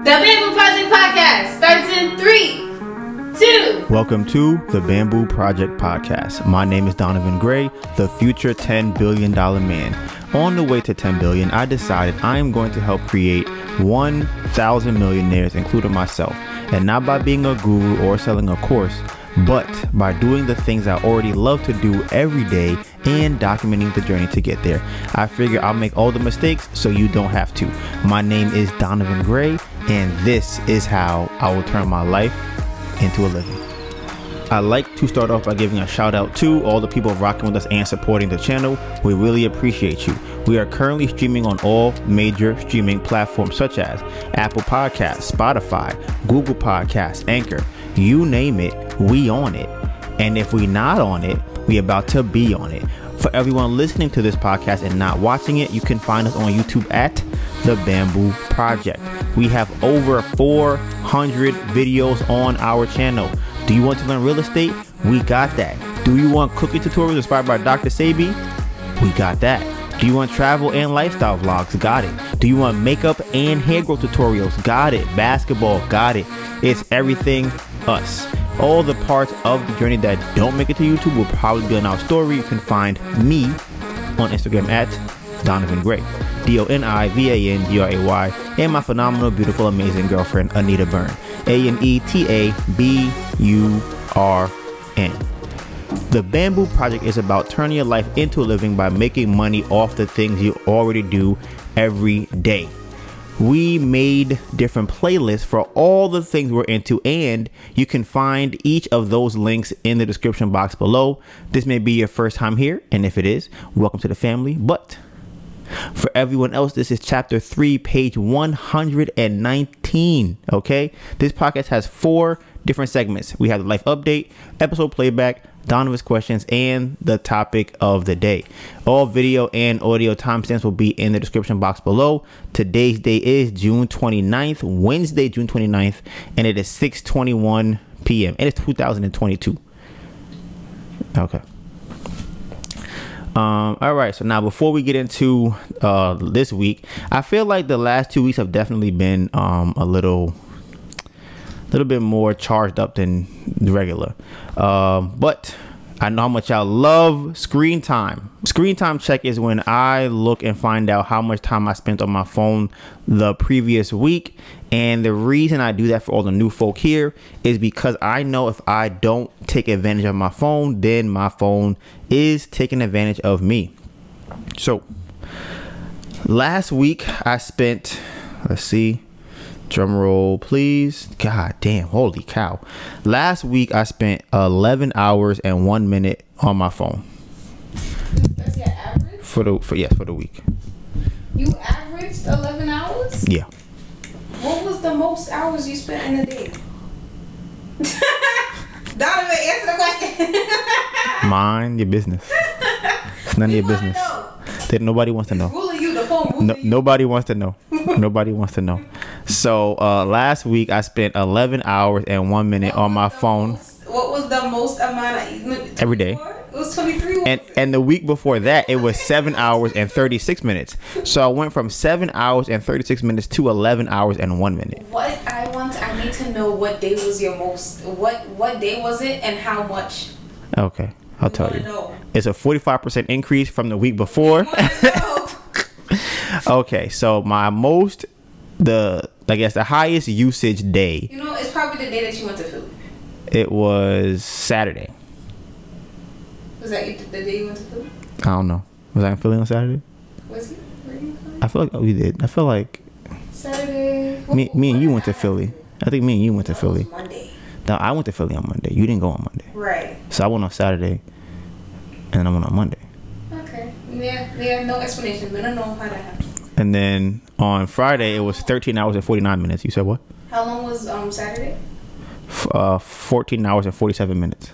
The Bamboo Project Podcast starts in 3, 2. Welcome to the Bamboo Project Podcast. My name is Donovan Gray, the future $10 billion man. On the way to 10 billion, I decided I am going to help create 1,000 millionaires, including myself. And not by being a guru or selling a course, but by doing the things I already love to do every day and documenting the journey to get there. I figure I'll make all the mistakes so you don't have to. My name is Donovan Gray, and this is how I will turn my life into a living. I like to start off by giving a shout out to all the people rocking with us and supporting the channel. We really appreciate you. We are currently streaming on all major streaming platforms such as Apple Podcasts, Spotify, Google Podcasts, Anchor. You name it, we on it. And if we not on it, we about to be on it. For everyone listening to this podcast and not watching it, you can find us on YouTube at The Bamboo Project. We have over 400 videos on our channel. Do you want to learn real estate? We got that. Do you want cooking tutorials inspired by Dr.Sebi? We got that. Do you want travel and lifestyle vlogs? Got it. Do you want makeup and hair growth tutorials? Got it. Basketball? Got it. It's everything us. All the parts of the journey that don't make it to YouTube will probably be on our story. You can find me on Instagram at Donovan Gray, DONIVANGRAY, and my phenomenal, beautiful, amazing girlfriend, Anita Byrne, ANETABURN. The Bamboo Project is about turning your life into a living by making money off the things you already do every day. We made different playlists for all the things we're into, and you can find each of those links in the description box below. This may be your first time here, and if it is, welcome to the family. But for everyone else, this is chapter 3, page 119. Okay, this podcast has 4 different segments. We have the life update, episode playback, Donovan's questions, and the topic of the day. All video and audio timestamps will be in the description box below. Today's date is June 29th, Wednesday, June 29th, and it is 6:21 p.m. and it's 2022. Okay. All right. So now, before we get into this week, I feel like the last 2 weeks have definitely been a little bit more charged up than the regular. But I know how much y'all love screen time. Screen time check is when I look and find out how much time I spent on my phone the previous week. And the reason I do that for all the new folk here is because I know if I don't take advantage of my phone, then my phone is taking advantage of me. So last week I spent, let's see, drum roll, please. God damn, holy cow. Last week, I spent 11 hours and 1 minute on my phone. That's your average? For the week. You averaged 11 hours? Yeah. What was the most hours you spent in a day? Donovan, answer the question. Mind your business. It's none of your business. Nobody wants to know. Nobody wants to know. Nobody wants to know. So last week I spent 11 hours and 1 minute on my phone. What was the most amount of every day? It was 23. And the week before that it was 7 hours and 36 minutes. So I went from 7 hours and 36 minutes to 11 hours and 1 minute. I need to know what day was your most. What day was it and how much? Okay, I'll tell you. It's a 45% increase from the week before. Okay, so my the highest usage day. You know, it's probably the day that you went to Philly. It was Saturday. Was that the day you went to Philly? I don't know. Was I in Philly on Saturday? Was he? Were you in Philly? I feel like we did. I feel like Saturday. Me and you went to Philly. I think me and you went to Philly. Monday. No, I went to Philly on Monday. You didn't go on Monday. Right. So I went on Saturday, and then I went on Monday. Okay. Yeah. No explanation. We don't know how that happened. And then on Friday, it was 13 hours and 49 minutes. You said what? How long was Saturday? 14 hours and 47 minutes.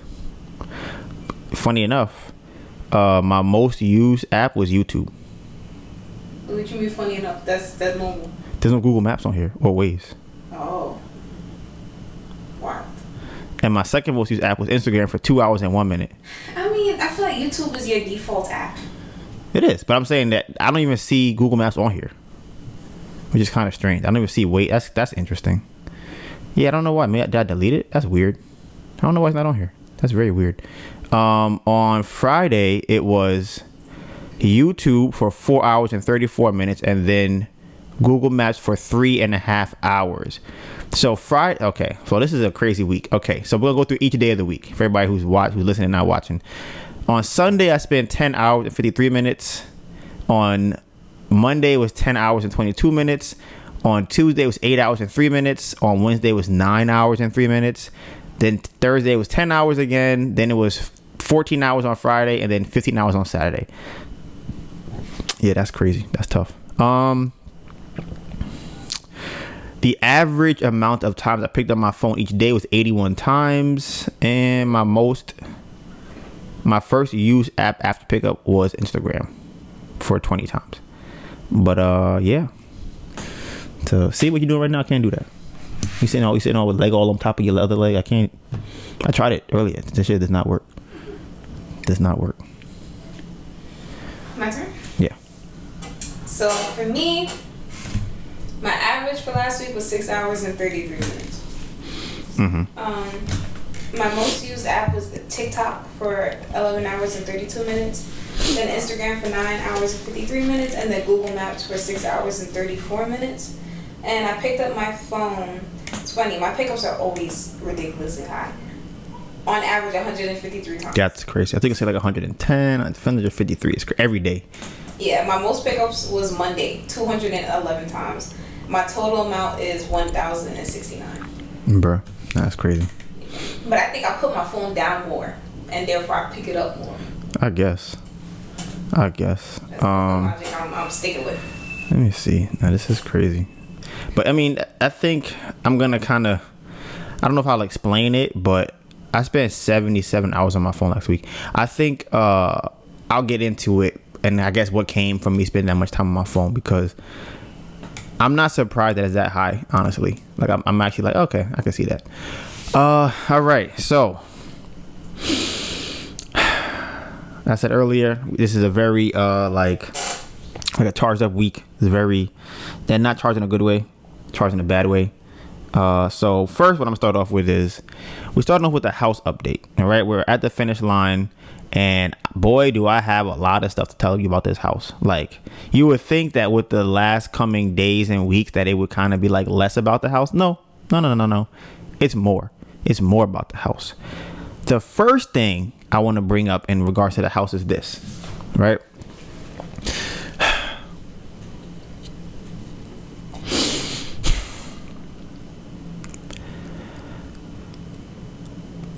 Funny enough, my most used app was YouTube. What you mean funny enough? That's normal. There's no Google Maps on here or Waze. Oh. Wow. And my second most used app was Instagram for 2 hours and 1 minute. I mean, I feel like YouTube is your default app. It is, but I'm saying that I don't even see Google Maps on here. which is kind of strange. I don't even see weight. That's interesting. Yeah, I don't know why. Maybe did I delete it? That's weird. I don't know why it's not on here. That's very weird. On Friday, it was YouTube for 4 hours and 34 minutes, and then Google Maps for 3.5 hours. So Friday, okay. So this is a crazy week. Okay, so we'll go through each day of the week for everybody who's listening and not watching. On Sunday, I spent 10 hours and 53 minutes. On Monday, it was 10 hours and 22 minutes. On Tuesday, it was 8 hours and 3 minutes. On Wednesday, it was 9 hours and 3 minutes. Then Thursday, it was 10 hours again. Then it was 14 hours on Friday, and then 15 hours on Saturday. Yeah, that's crazy. That's tough. The average amount of times I picked up my phone each day was 81 times, and my first used app after pickup was Instagram for 20 times. But yeah, to see what you're doing right now, I can't do that. You sitting all with leg all on top of your other leg. I can't. I tried it earlier. This shit does not work. Does not work. My turn? Yeah. So for me, my average for last week was 6 hours and 33 minutes. My most used app was TikTok for 11 hours and 32 minutes. Then Instagram for 9 hours and 53 minutes. And then Google Maps for 6 hours and 34 minutes. And I picked up my phone. It's funny, my pickups are always ridiculously high. On average, 153 times. That's crazy. I think I said like 110. 153 is every day. Yeah, my most pickups was Monday, 211 times. My total amount is 1,069. Bruh, that's crazy. But I think I put my phone down more, and therefore I pick it up more. I guess. That's the logic I'm sticking with. Let me see. Now this is crazy. But I mean, I think I'm gonna kind of, I don't know if I'll explain it, but I spent 77 hours on my phone last week. I think I'll get into it, and I guess what came from me spending that much time on my phone, because I'm not surprised that it's that high, honestly. Like I'm actually like, okay, I can see that. All right, so I said earlier, this is a very like a charged up week. It's very, they're not charged in a good way, charged in a bad way. So first, what I'm gonna start off with is we're starting off with the house update. All right, we're at the finish line, and boy, do I have a lot of stuff to tell you about this house. Like, you would think that with the last coming days and weeks that it would kind of be like less about the house. No. It's more. It's more about the house. The first thing I want to bring up in regards to the house is this, right?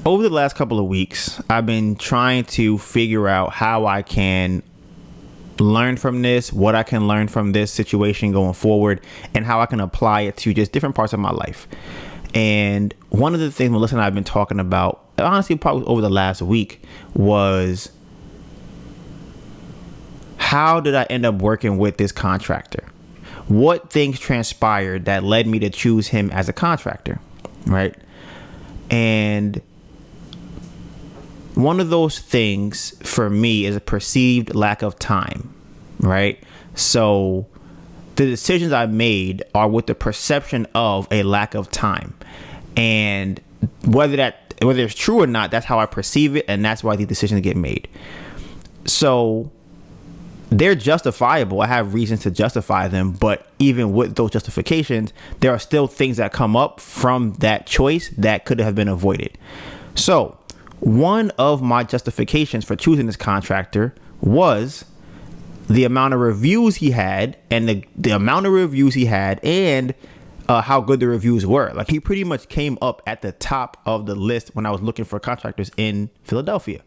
Over the last couple of weeks, I've been trying to figure out how I can learn from this, what I can learn from this situation going forward, and how I can apply it to just different parts of my life. And one of the things Melissa and I have been talking about, honestly, probably over the last week, was how did I end up working with this contractor? What things transpired that led me to choose him as a contractor, right? And one of those things for me is a perceived lack of time, right? So the decisions I made are with the perception of a lack of time, and whether it's true or not, that's how I perceive it, and that's why these decisions get made. So they're justifiable. I have reasons to justify them, but even with those justifications, there are still things that come up from that choice that could have been avoided. So one of my justifications for choosing this contractor was the amount of reviews he had, and the amount of reviews he had, and how good the reviews were. Like, he pretty much came up at the top of the list when I was looking for contractors in Philadelphia.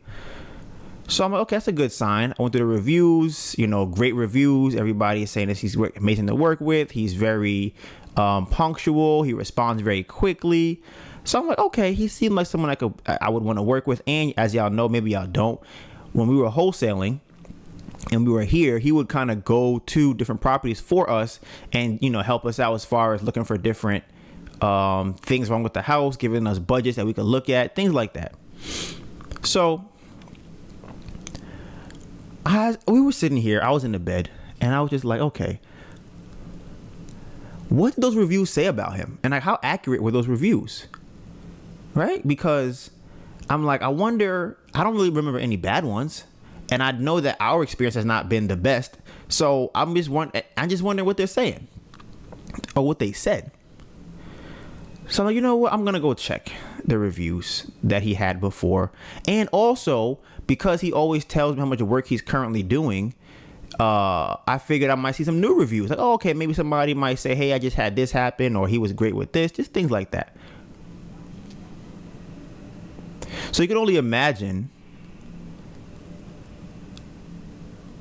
So I'm like, okay, that's a good sign. I went through the reviews, great reviews. Everybody is saying that he's amazing to work with. He's very punctual. He responds very quickly. So I'm like, okay, he seemed like someone I would want to work with. And as y'all know, maybe y'all don't, when we were wholesaling and we were here, he would kind of go to different properties for us and, help us out as far as looking for different things wrong with the house, giving us budgets that we could look at, things like that. So we were sitting here, I was in the bed, and I was just like, okay, what did those reviews say about him? And like, how accurate were those reviews? Right? Because I'm like, I wonder, I don't really remember any bad ones. And I know that our experience has not been the best. So I'm just wondering what they're saying or what they said. So I'm like, you know what? I'm going to go check the reviews that he had before. And also, because he always tells me how much work he's currently doing, I figured I might see some new reviews. Like, oh, okay, maybe somebody might say, hey, I just had this happen, or he was great with this, just things like that. So you can only imagine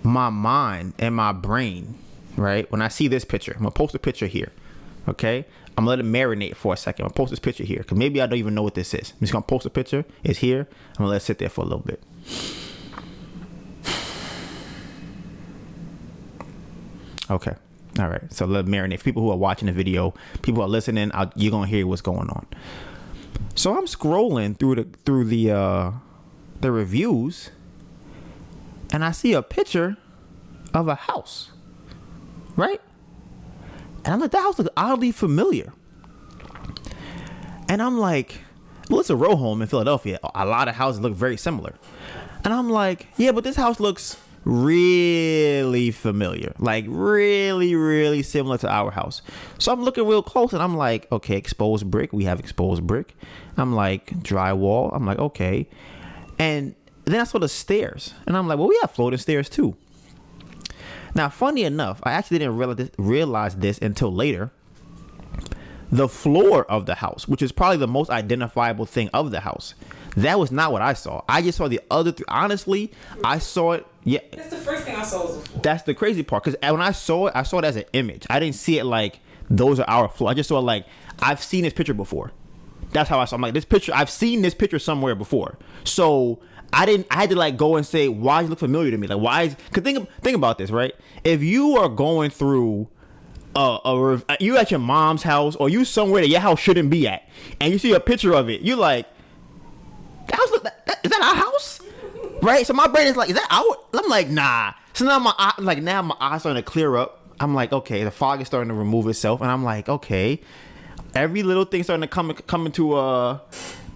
my mind and my brain, right? When I see this picture, I'm going to post a picture here, okay? I'm going to let it marinate for a second. I'm going to post this picture here because maybe I don't even know what this is. I'm just going to post a picture. It's here. I'm going to let it sit there for a little bit. Okay. All right. So let it marinate. For people who are watching the video, people who are listening, you're going to hear what's going on. So I'm scrolling through the reviews, and I see a picture of a house, right? And I'm like, that house looks oddly familiar. And I'm like, well, it's a row home in Philadelphia. A lot of houses look very similar. And I'm like, yeah, but this house looks really familiar. Like really, really similar to our house. So I'm looking real close and I'm like, okay, exposed brick. We have exposed brick. I'm like, drywall. I'm like, okay. And then I saw the stairs. And I'm like, well, we have floating stairs too. Now, funny enough, I actually didn't realize this until later. The floor of the house, which is probably the most identifiable thing of the house, that was not what I saw. I just saw the other honestly, I saw it. Yeah. That's the first thing I saw was the floor. That's the crazy part. Because when I saw it as an image. I didn't see it like, those are our floor. I just saw it like, I've seen this picture before. That's how I saw it. I'm like, this picture, I've seen this picture somewhere before. So I had to like go and say, why does it look familiar to me? Like, why is, because think about this, right? If you are going through you at your mom's house, or you somewhere that your house shouldn't be at, and you see a picture of it, you're like, is that our house? Right? So my brain is like, is that our? I'm like, nah. So now my eyes starting to clear up. I'm like, okay, the fog is starting to remove itself, and I'm like, okay, every little thing starting to come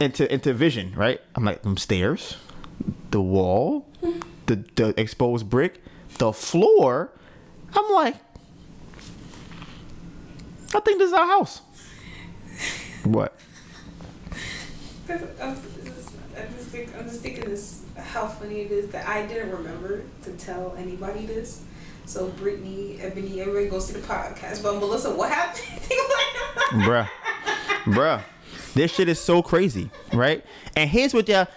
into vision, right? I'm like, them stairs, the wall, the exposed brick, the floor. I'm like, I think this is our house. What? I'm just thinking this, how funny it is that I didn't remember to tell anybody this. So Brittany, Ebony, everybody goes to the podcast. But Melissa, what happened? Bruh. This shit is so crazy, right? And here's what the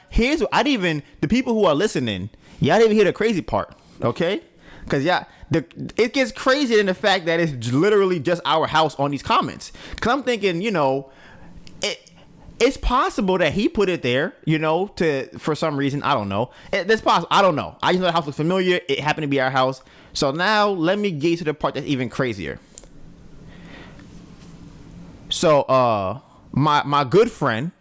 people who are listening, y'all didn't even hear the crazy part, okay? Because it gets crazier in the fact that it's literally just our house on these comments. Because I'm thinking, it's possible that he put it there, for some reason. I don't know. That's possible. I don't know. I just know the house looks familiar. It happened to be our house. So now let me get to the part that's even crazier. So my good friend,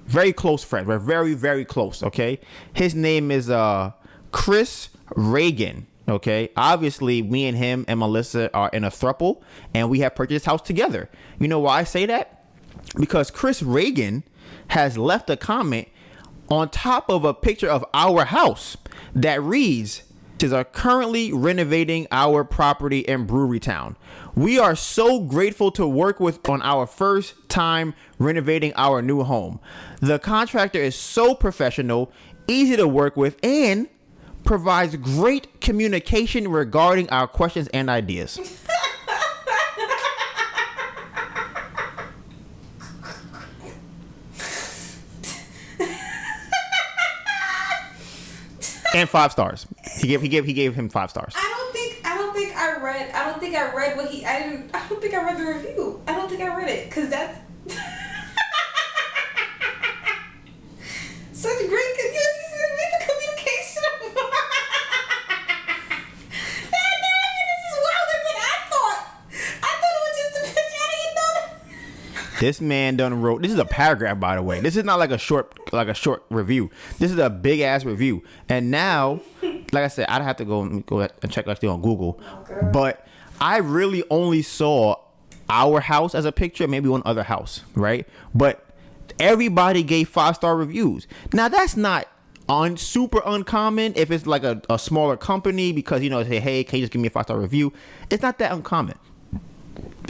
very close friend. We're very, very close, okay? His name is Chris Reagan. Okay, obviously me and him and Melissa are in a throuple, and we have purchased this house together. You know why I say that? Because Chris Reagan has left a comment on top of a picture of our house that reads, "Are currently renovating our property in Brewery Town. We are so grateful to work with on our first time renovating our new home. The contractor is so professional, easy to work with, and provides great communication regarding our questions and ideas." And 5 stars. He gave him 5 stars. I don't think I read what he. I don't think I read the review. I don't think I read it because that's such great communication. This is wilder than I thought. I thought it was just a picture. I didn't know that. This man done wrote. This is a paragraph, by the way. This is not like a short review. This is a big ass review. And now, like I said, I'd have to go and check actually on Google. Oh, but I really only saw our house as a picture, maybe one other house, right? But everybody gave 5-star reviews. Now that's not super uncommon if it's like a smaller company, because say, hey, can you just give me a 5-star review? It's not that uncommon.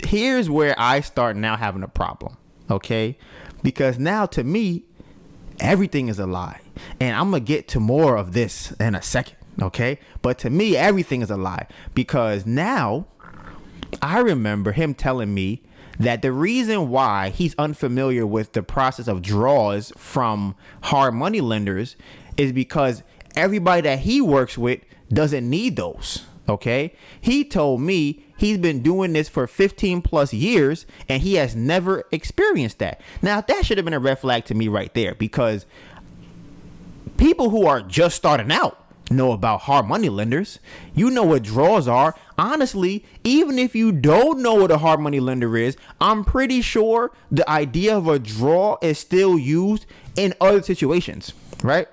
Here's where I start now having a problem, okay? Because now to me, everything is a lie. And I'm going to get to more of this in a second, okay? But to me, everything is a lie, because now I remember him telling me that the reason why he's unfamiliar with the process of draws from hard money lenders is because everybody that he works with doesn't need those. Okay. He told me he's been doing this for 15 plus years and he has never experienced that. Now that should have been a red flag to me right there, because people who are just starting out know about hard money lenders. You know what draws are. Honestly, even if you don't know what a hard money lender is, I'm pretty sure the idea of a draw is still used in other situations, right?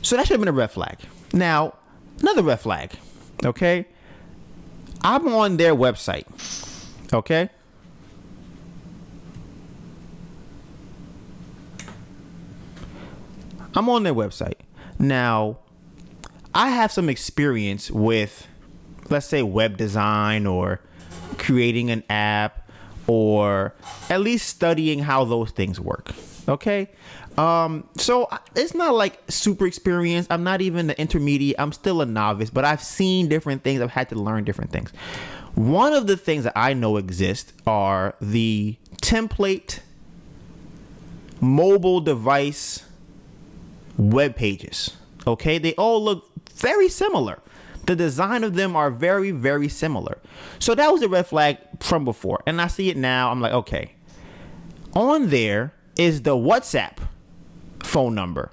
So that should have been a red flag. Now, another red flag, okay? I'm on their website, okay? I'm on their website. Now, I have some experience with, let's say, web design or creating an app, or at least studying how those things work. Okay. So it's not like super experienced. I'm not even the intermediate. I'm still a novice, but I've seen different things. I've had to learn different things. One of the things that I know exist are the template mobile device web pages. Okay. They all look very similar. The design of them are very, very similar. So that was a red flag from before. And I see it now. I'm like, okay. On there is the WhatsApp phone number,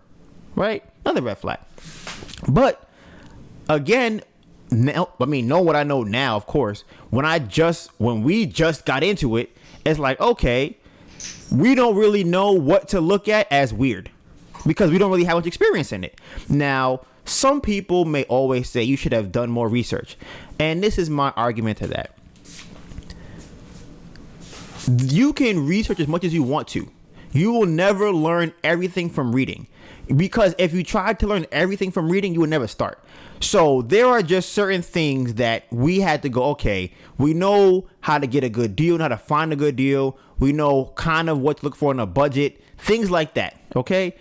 right? Another red flag. But again, now, know what I know now, of course, when we just got into it, it's like, okay, we don't really know what to look at as weird because we don't really have much experience in it. Now, some people may always say you should have done more research. And this is my argument to that. You can research as much as you want to. You will never learn everything from reading, because if you tried to learn everything from reading, you would never start. So there are just certain things that we had to go, okay, we know how to get a good deal, how to find a good deal. We know kind of what to look for in a budget, things like that. Okay.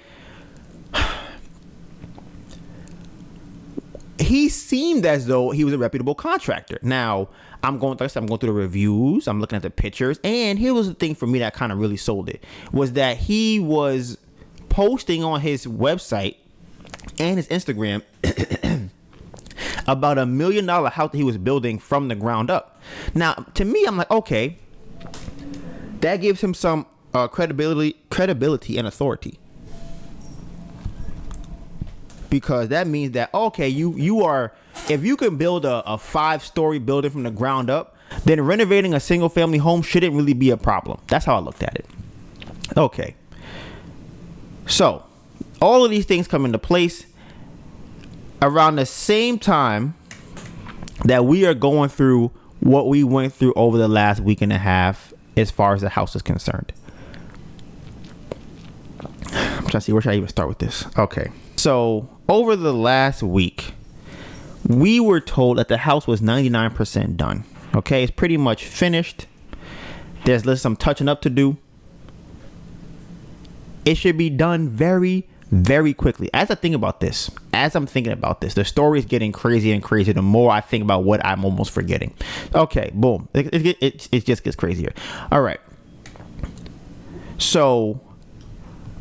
He seemed as though he was a reputable contractor. Now, I'm going through the reviews. I'm looking at the pictures. And here was the thing for me that kind of really sold it, was that he was posting on his website and his Instagram about $1 million house that he was building from the ground up. Now, to me, I'm like, okay, that gives him some credibility and authority. Because that means that, okay, you are, if you can build a 5-story building from the ground up, then renovating a single family home shouldn't really be a problem. That's how I looked at it. Okay. So all of these things come into place around the same time that we are going through what we went through over the last week and a half as far as the house is concerned. I'm trying to see, where should I even start with this? Okay. So over the last week, we were told that the house was 99% done. Okay, it's pretty much finished. There's some touching up to do. It should be done very, very quickly. As I'm thinking about this, the story is getting crazier and crazier the more I think about what I'm almost forgetting. Okay, boom. It just gets crazier. All right. So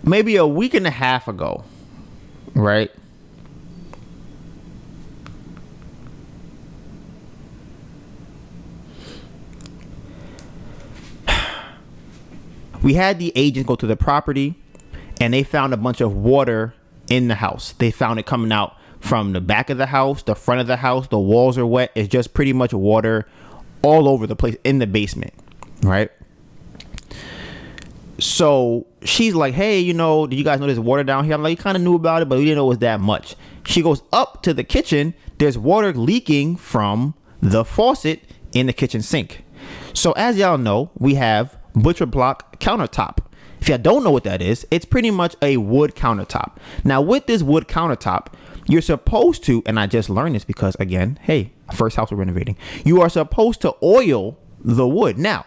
maybe a week and a half ago, right? We had the agent go to the property and they found a bunch of water in the house. They found it coming out from the back of the house, the front of the house. The walls are wet. It's just pretty much water all over the place in the basement, right? So she's like, hey, did you guys know there's water down here? I'm like, you kind of knew about it, but we didn't know it was that much. She goes up to the kitchen. There's water leaking from the faucet in the kitchen sink. So as y'all know, we have butcher block countertop. If y'all don't know what that is, it's pretty much a wood countertop. Now with this wood countertop, you're supposed to, and I just learned this because again, hey, first house we're renovating, you are supposed to oil the wood. Now,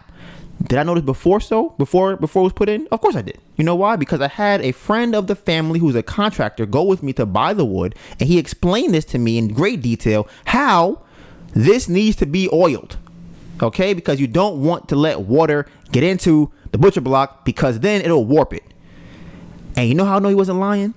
did I know this before it was put in? Of course I did. You know why? Because I had a friend of the family who's a contractor go with me to buy the wood, and he explained this to me in great detail how this needs to be oiled. Okay? Because you don't want to let water get into the butcher block because then it'll warp it. And you know how I know he wasn't lying?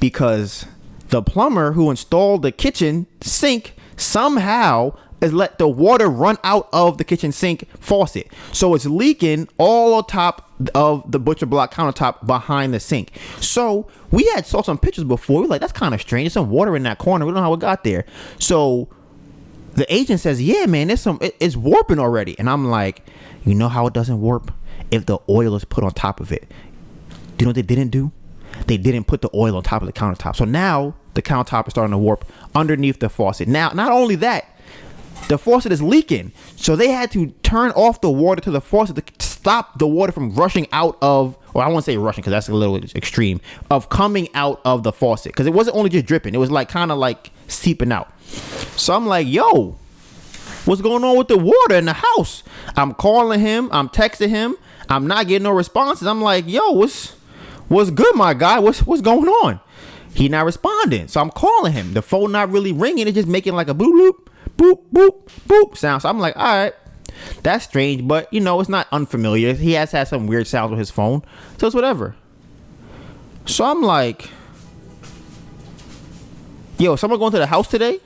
Because the plumber who installed the kitchen sink somehow has let the water run out of the kitchen sink faucet. So it's leaking all on top of the butcher block countertop behind the sink. So we had saw some pictures before. We were like, that's kind of strange. There's some water in that corner. We don't know how it got there. So the agent says, yeah, man, it's warping already. And I'm like, you know how it doesn't warp? If the oil is put on top of it. Do you know what they didn't do? They didn't put the oil on top of the countertop. So now the countertop is starting to warp underneath the faucet. Now, not only that, the faucet is leaking. So they had to turn off the water to the faucet to stop the water from rushing out of, or I won't say rushing because that's a little extreme, of coming out of the faucet. Because it wasn't only just dripping. It was like kind of like seeping out. So I'm like, yo, what's going on with the water in the house? I'm calling him. I'm texting him. I'm not getting no responses. I'm like, yo, what's good, my guy? What's going on? He not responding. So I'm calling him. The phone not really ringing. It's just making like a boop, boop, boop, boop, boop sound. So I'm like, all right, that's strange, but you know, it's not unfamiliar. He has had some weird sounds with his phone, so it's whatever. So I'm like, yo, someone going to the house today?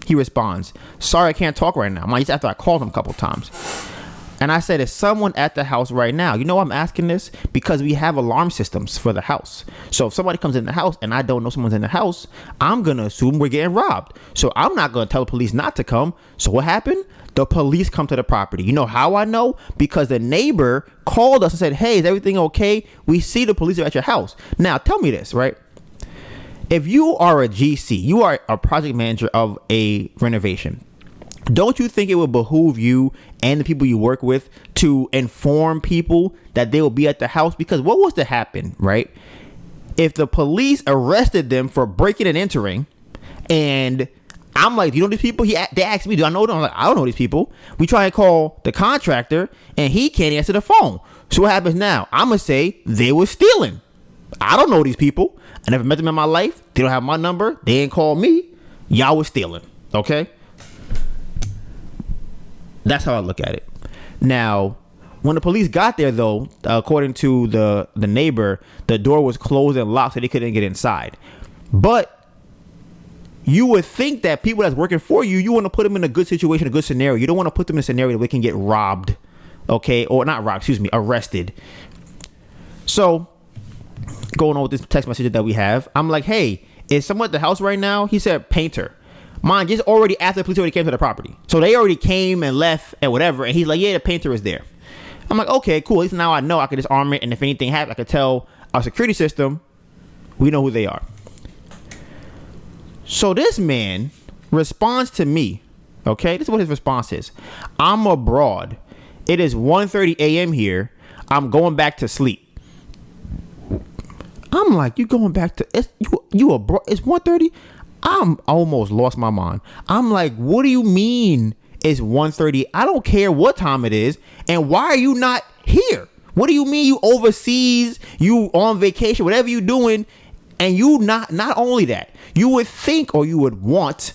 He responds, sorry, I can't talk right now. Just after I called him a couple times. And I said, is someone at the house right now? You know why I'm asking this? Because we have alarm systems for the house. So if somebody comes in the house and I don't know someone's in the house, I'm going to assume we're getting robbed. So I'm not going to tell the police not to come. So what happened? The police come to the property. You know how I know? Because the neighbor called us and said, hey, is everything okay? We see the police are at your house. Now, tell me this, right? If you are a GC, you are a project manager of a renovation, don't you think it would behoove you and the people you work with to inform people that they will be at the house? Because what was to happen, right? If the police arrested them for breaking and entering, and I'm like, do you know these people? They asked me, do I know them? I'm like, I don't know these people. We try and call the contractor, and he can't answer the phone. So what happens now? I'm going to say they were stealing. I don't know these people. I never met them in my life. They don't have my number. They ain't called me. Y'all was stealing. Okay? That's how I look at it. Now, when the police got there, though, according to the neighbor, the door was closed and locked, so they couldn't get inside. But you would think that people that's working for you, you want to put them in a good situation, a good scenario. You don't want to put them in a scenario that they can get robbed, okay? Or not robbed, arrested. So, going on with this text message that we have, I'm like, hey, is someone at the house right now? He said painter. Mine just already after the police already came to the property. So they already came and left and whatever. And he's like, yeah, the painter is there. I'm like, okay, cool. At least now I know I can just arm it. And if anything happens, I can tell our security system, we know who they are. So this man responds to me. Okay, this is what his response is. I'm abroad. It is 1:30 a.m. here. I'm going back to sleep. I'm like, you going back to, you abroad? It's 1:30? I'm almost lost my mind. I'm like, what do you mean it's 1:30? I don't care what time it is. And why are you not here? What do you mean you overseas, you on vacation, whatever you doing? And you not only that, you would think or you would want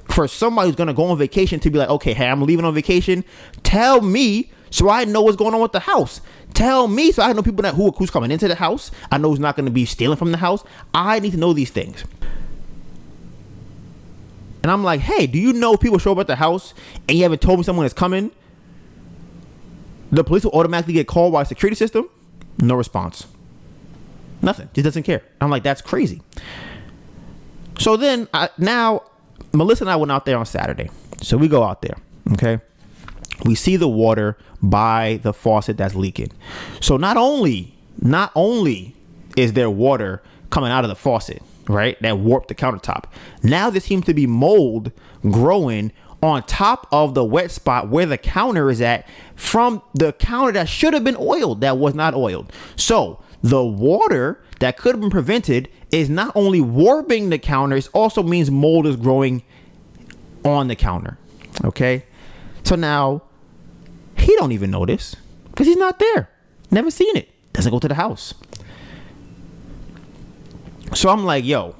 for somebody who's going to go on vacation to be like, okay, hey, I'm leaving on vacation. Tell me so I know what's going on with the house. Tell me so I know people who's coming into the house. I know who's not going to be stealing from the house. I need to know these things. And I'm like, hey, do you know if people show up at the house and you haven't told me someone is coming, the police will automatically get called by a security system? No response. Nothing. Just doesn't care. I'm like, that's crazy. So then now Melissa and I went out there on Saturday. So we go out there. Okay. We see the water by the faucet that's leaking. So not only is there water coming out of the faucet, right, that warped the countertop. Now there seems to be mold growing on top of the wet spot where the counter is at, from the counter that should have been oiled that was not oiled. So the water that could have been prevented is not only warping the counter, it also means mold is growing on the counter. Okay, so now he don't even know this because he's not there, never seen it, doesn't go to the house. So I'm like, yo,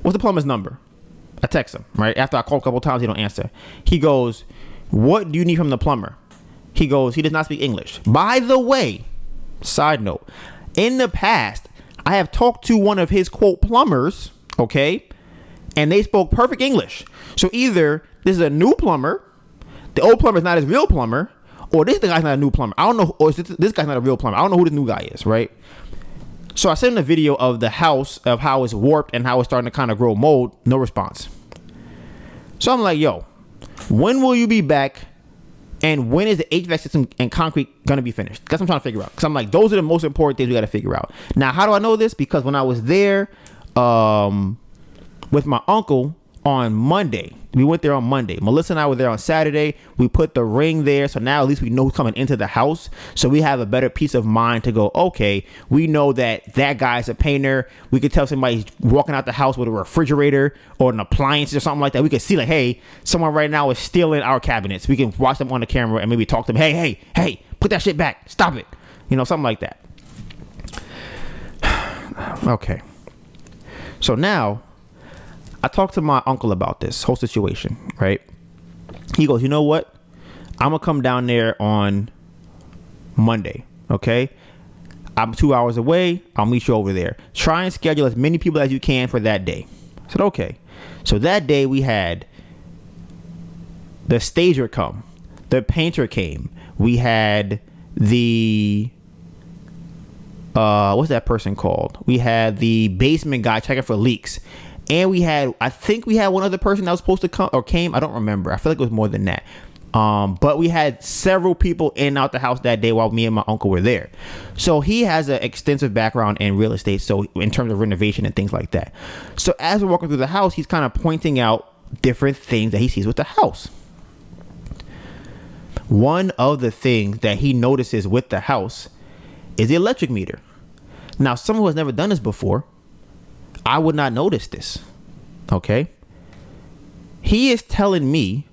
what's the plumber's number? I text him, right? After I call a couple times, he don't answer. He goes, what do you need from the plumber? He goes, he does not speak English. By the way, side note, in the past, I have talked to one of his, quote, plumbers, okay? And they spoke perfect English. So either this is a new plumber, the old plumber is not his real plumber, or this guy's not a new plumber. I don't know, or this guy's not a real plumber. I don't know who this new guy is, right? So I sent him a video of the house, of how it's warped and how it's starting to kind of grow mold. No response. So I'm like, yo, when will you be back? And when is the HVAC system and concrete going to be finished? That's what I'm trying to figure out. Because I'm like, those are the most important things we got to figure out. Now, how do I know this? Because when I was there with my uncle on Monday, we went there on Monday. Melissa and I were there on Saturday. We put the ring there. So now at least we know who's coming into the house. So we have a better peace of mind to go, okay, we know that that guy's a painter. We could tell somebody's walking out the house with a refrigerator or an appliance or something like that. We could see like, hey, someone right now is stealing our cabinets. We can watch them on the camera and maybe talk to them. Hey, put that shit back. Stop it. You know, something like that. Okay. So now I talked to my uncle about this whole situation, right? He goes, you know what? I'm going to come down there on Monday, okay? I'm 2 hours away. I'll meet you over there. Try and schedule as many people as you can for that day. I said, okay. So that day we had the stager come. The painter came. We had the... what's that person called? We had the basement guy checking for leaks. And I think we had one other person that was supposed to come or came. I don't remember. I feel like it was more than that. But we had several people in and out the house that day while me and my uncle were there. So he has an extensive background in real estate. So in terms of renovation and things like that. So as we're walking through the house, he's kind of pointing out different things that he sees with the house. One of the things that he notices with the house is the electric meter. Now, someone who has never done this before, I would not notice this. Okay. He is telling me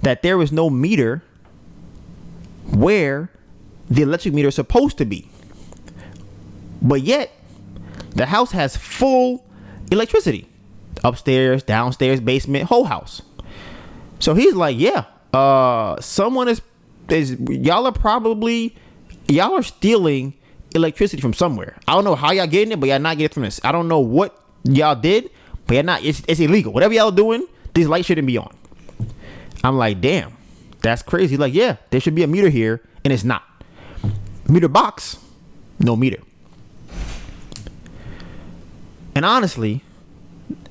that there is no meter where the electric meter is supposed to be. But yet the house has full electricity. Upstairs, downstairs, basement, whole house. So he's like, yeah, someone is y'all are stealing electricity from somewhere. I don't know how y'all getting it, but y'all not getting it from this. I don't know what y'all did, but y'all not. It's illegal. Whatever y'all doing, these lights shouldn't be on. I'm like, damn, that's crazy. Like, yeah, there should be a meter here, and it's not. Meter box, no meter. And honestly,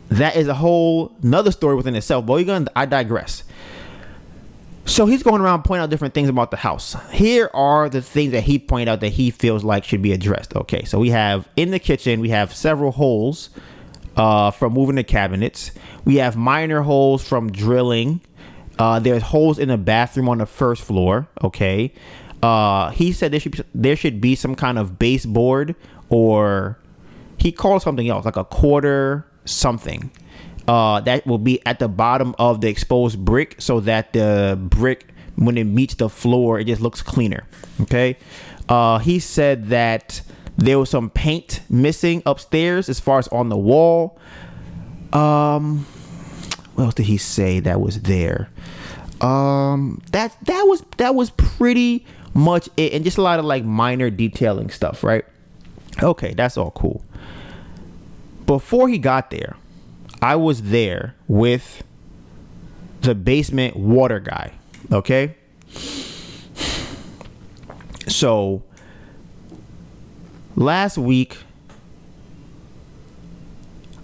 that is a whole nother story within itself. But I digress. So he's going around pointing out different things about the house. Here are the things that he pointed out that he feels like should be addressed. Okay, so we have in the kitchen, we have several holes from moving the cabinets. We have minor holes from drilling. There's holes in the bathroom on the first floor. Okay, he said there should be some kind of baseboard, or he called something else like a quarter something. That will be at the bottom of the exposed brick so that the brick, when it meets the floor, it just looks cleaner. Okay. He said that there was some paint missing upstairs as far as on the wall. What else did he say that was there? That was pretty much it. And just a lot of like minor detailing stuff, right? Okay. That's all cool. Before he got there, I was there with the basement water guy. Okay. So last week,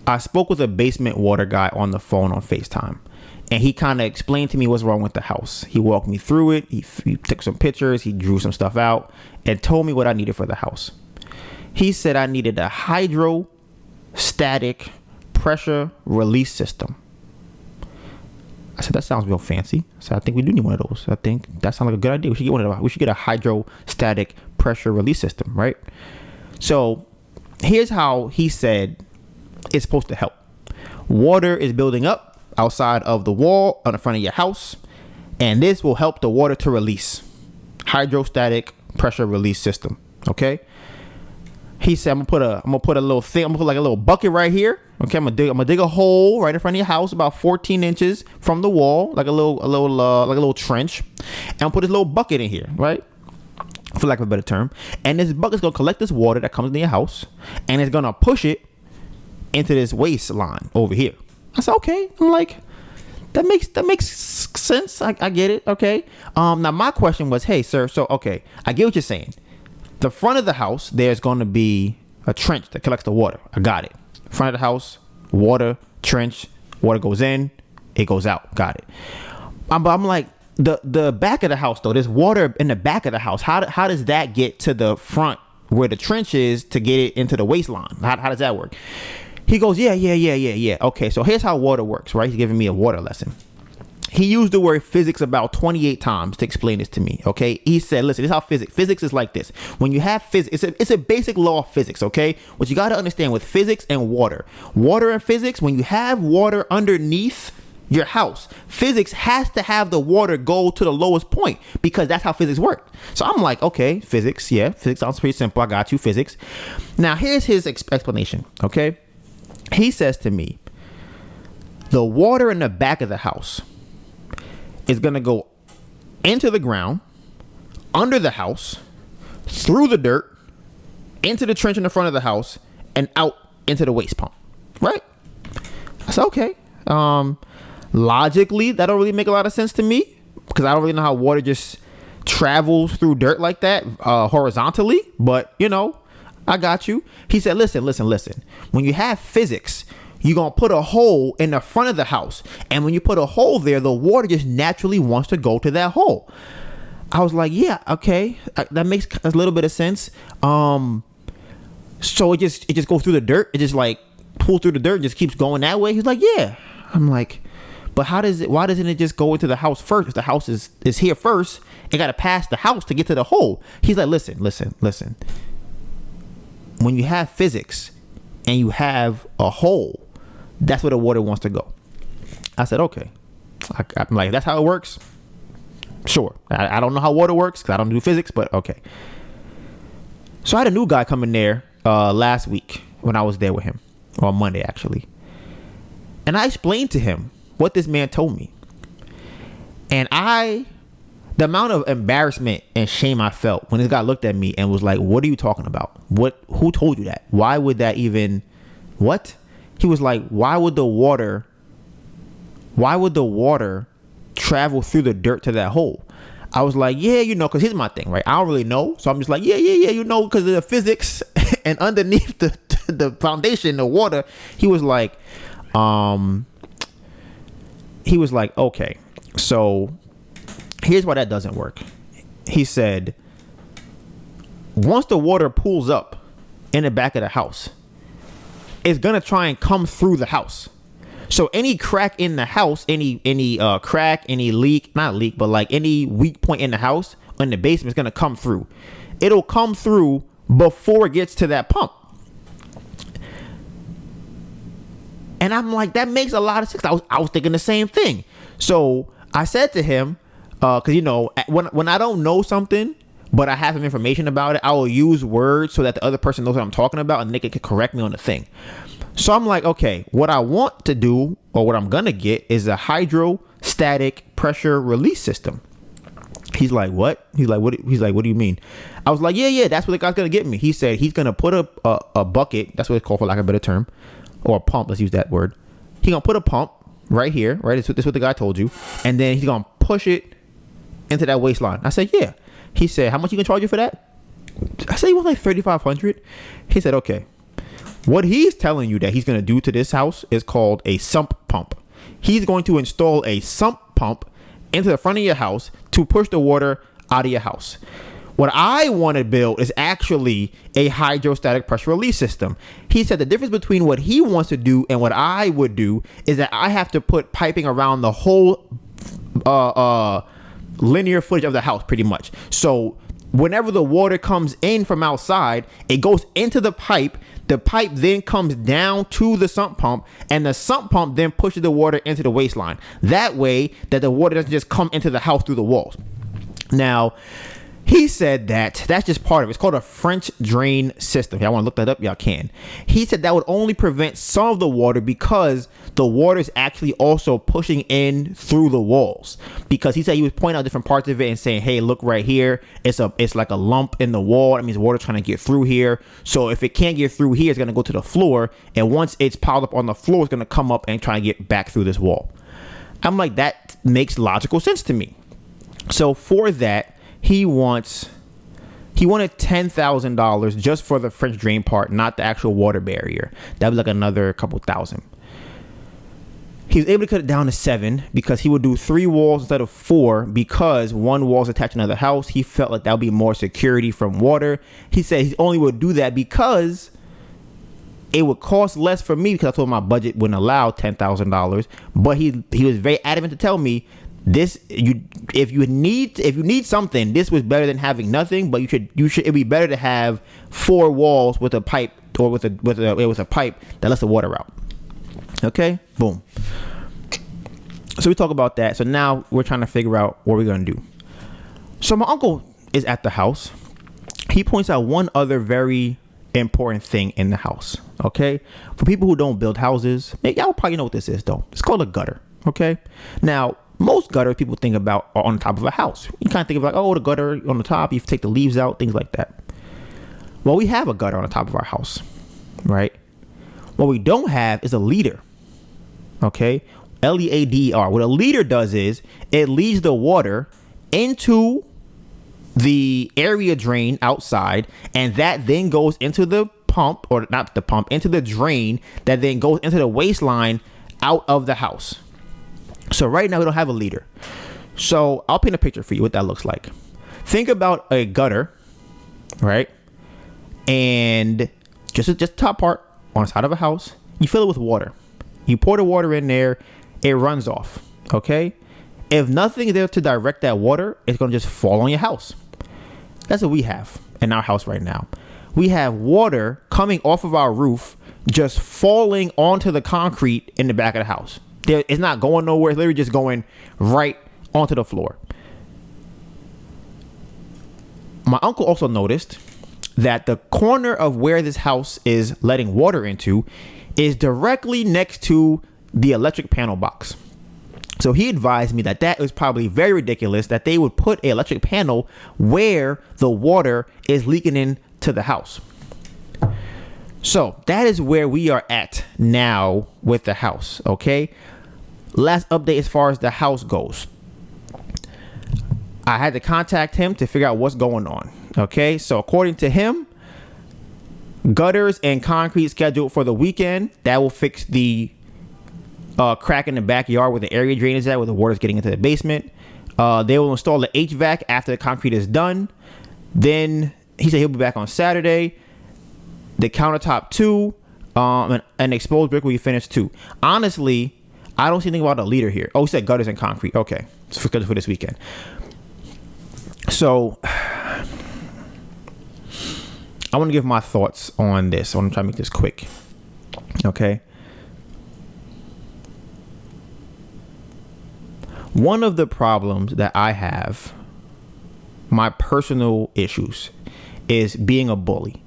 I spoke with a basement water guy on the phone on FaceTime. And he kind of explained to me what's wrong with the house. He walked me through it. He took some pictures. He drew some stuff out and told me what I needed for the house. He said I needed a hydrostatic pressure release system. I said, that sounds real fancy. I said, I think we do need one of those. I think that sounds like a good idea. We should get one of those. We should get a hydrostatic pressure release system, right? So here's how he said it's supposed to help. Water is building up outside of the wall on the front of your house, and this will help the water to release. Hydrostatic pressure release system. Okay. He said, I'm gonna put a little thing. I'm gonna put like a little bucket right here. Okay, I'm gonna dig a hole right in front of your house, about 14 inches from the wall, like a little trench, and I'll put this little bucket in here, right? For lack of a better term. And this bucket's gonna collect this water that comes in your house, and it's gonna push it into this waste line over here. I said, okay. I'm like, that makes sense. I get it. Okay. Now my question was, hey, sir. So okay, I get what you're saying. The front of the house, there's going to be a trench that collects the water. I got it. Front of the house, water, trench, water goes in, it goes out. Got it. But I'm like, the back of the house, though, there's water in the back of the house. How does that get to the front where the trench is to get it into the waistline? How does that work? He goes, yeah. Okay, so here's how water works, right? He's giving me a water lesson. He used the word physics about 28 times to explain this to me, okay? He said, listen, this is how physics is like this. When you have physics, it's a basic law of physics, okay? What you got to understand with physics and water and physics, when you have water underneath your house, physics has to have the water go to the lowest point because that's how physics works. So I'm like, okay, physics sounds pretty simple. I got you, physics. Now, here's his explanation, okay? He says to me, the water in the back of the house is going to go into the ground, under the house, through the dirt, into the trench in the front of the house, and out into the waste pump. Right? I said, okay. Logically, that don't really make a lot of sense to me because I don't really know how water just travels through dirt like that horizontally. But, I got you. He said, listen. When you have physics, you're going to put a hole in the front of the house. And when you put a hole there, the water just naturally wants to go to that hole. I was like, yeah, okay. That makes a little bit of sense. So it just goes through the dirt. It just like pulls through the dirt and just keeps going that way. He's like, yeah. I'm like, but why doesn't it just go into the house first? If the house is here first, it got to pass the house to get to the hole. He's like, listen. When you have physics and you have a hole, that's where the water wants to go. I said, okay. I'm like, that's how it works? Sure. I don't know how water works because I don't do physics, but okay. So I had a new guy come in there last week when I was there with him, or on Monday actually. And I explained to him what this man told me. And the amount of embarrassment and shame I felt when this guy looked at me and was like, what are you talking about? Who told you that? Why would that even, what? He was like, why would the water travel through the dirt to that hole? I was like, yeah, because here's my thing, right? I don't really know. So I'm just like, yeah, because of the physics and underneath the foundation, the water. He was like, okay, so here's why that doesn't work. He said, once the water pools up in the back of the house, it's going to try and come through the house. So any crack in the house, any crack, any leak, not leak, but like any weak point in the house, in the basement, is going to come through. It'll come through before it gets to that pump. And I'm like, that makes a lot of sense. I was thinking the same thing. So I said to him, because, when I don't know something, but I have some information about it, I will use words so that the other person knows what I'm talking about and they can correct me on the thing. So I'm like, okay, what I want to do, or what I'm going to get, is a hydrostatic pressure release system. He's like, what? He's like, what do you mean? I was like, yeah, that's what the guy's going to get me. He said he's going to put a bucket, that's what it's called for lack of a better term, or a pump, let's use that word. He's going to put a pump right here, right? This is what the guy told you. And then he's going to push it into that waistline. I said, yeah. He said, how much you gonna charge you for that? I said, he was like $3,500. He said, okay. What he's telling you that he's gonna do to this house is called a sump pump. He's going to install a sump pump into the front of your house to push the water out of your house. What I want to build is actually a hydrostatic pressure release system. He said the difference between what he wants to do and what I would do is that I have to put piping around the whole linear footage of the house, pretty much. So whenever the water comes in from outside, it goes into the pipe. The pipe then comes down to the sump pump, and the sump pump then pushes the water into the waistline. That way that the water doesn't just come into the house through the walls. Now, he said that that's just part of it. It's called a French drain system. If y'all want to look that up, y'all can. He said that would only prevent some of the water because the water is actually also pushing in through the walls. Because he said he was pointing out different parts of it and saying, hey, look right here. It's like a lump in the wall. That means water trying to get through here. So if it can't get through here, it's going to go to the floor. And once it's piled up on the floor, it's going to come up and try to get back through this wall. I'm like, that makes logical sense to me. So for that, he wanted $10,000 just for the French drain part, not the actual water barrier. That was like another couple thousand. He was able to cut it down to 7 because he would do 3 walls instead of 4 because one wall is attached to another house. He felt like that would be more security from water. He said he only would do that because it would cost less for me because I told him my budget wouldn't allow $10,000. But he was very adamant to tell me, if you need something, this was better than having nothing. But it'd be better to have 4 walls with a pipe or with a pipe that lets the water out. Okay, boom. So we talk about that. So now we're trying to figure out what we're gonna do. So my uncle is at the house. He points out one other very important thing in the house. Okay, for people who don't build houses, y'all probably know what this is though. It's called a gutter. Okay, now. Most gutters people think about are on the top of a house. You kind of think of like, oh, the gutter on the top, you take the leaves out, things like that. Well, we have a gutter on the top of our house, right? What we don't have is a leader, okay? Leader. What a leader does is it leads the water into the area drain outside, and that then goes into the pump, or not the pump, into the drain that then goes into the waistline out of the house. So right now we don't have a leader. So I'll paint a picture for you what that looks like. Think about a gutter, right? And just the top part on the side of a house, you fill it with water. You pour the water in there, it runs off, okay? If nothing is there to direct that water, it's going to just fall on your house. That's what we have in our house right now. We have water coming off of our roof, just falling onto the concrete in the back of the house. It's not going nowhere. It's literally just going right onto the floor. My uncle also noticed that the corner of where this house is letting water into is directly next to the electric panel box. So he advised me that was probably very ridiculous that they would put an electric panel where the water is leaking into the house. So that is where we are at now with the house, okay? Last update as far as the house goes. I had to contact him to figure out what's going on, okay? So according to him, gutters and concrete scheduled for the weekend. That will fix the crack in the backyard where the area drain is at, where the water is getting into the basement. They will install the HVAC after the concrete is done. Then he said he'll be back on Saturday. The countertop too, an exposed brick will be finished too. Honestly, I don't see anything about a leader here. Oh, he said gutters and concrete. Okay, it's for this weekend. So I want to give my thoughts on this. I want to try to make this quick. Okay. One of the problems that I have, my personal issues, is being a bully.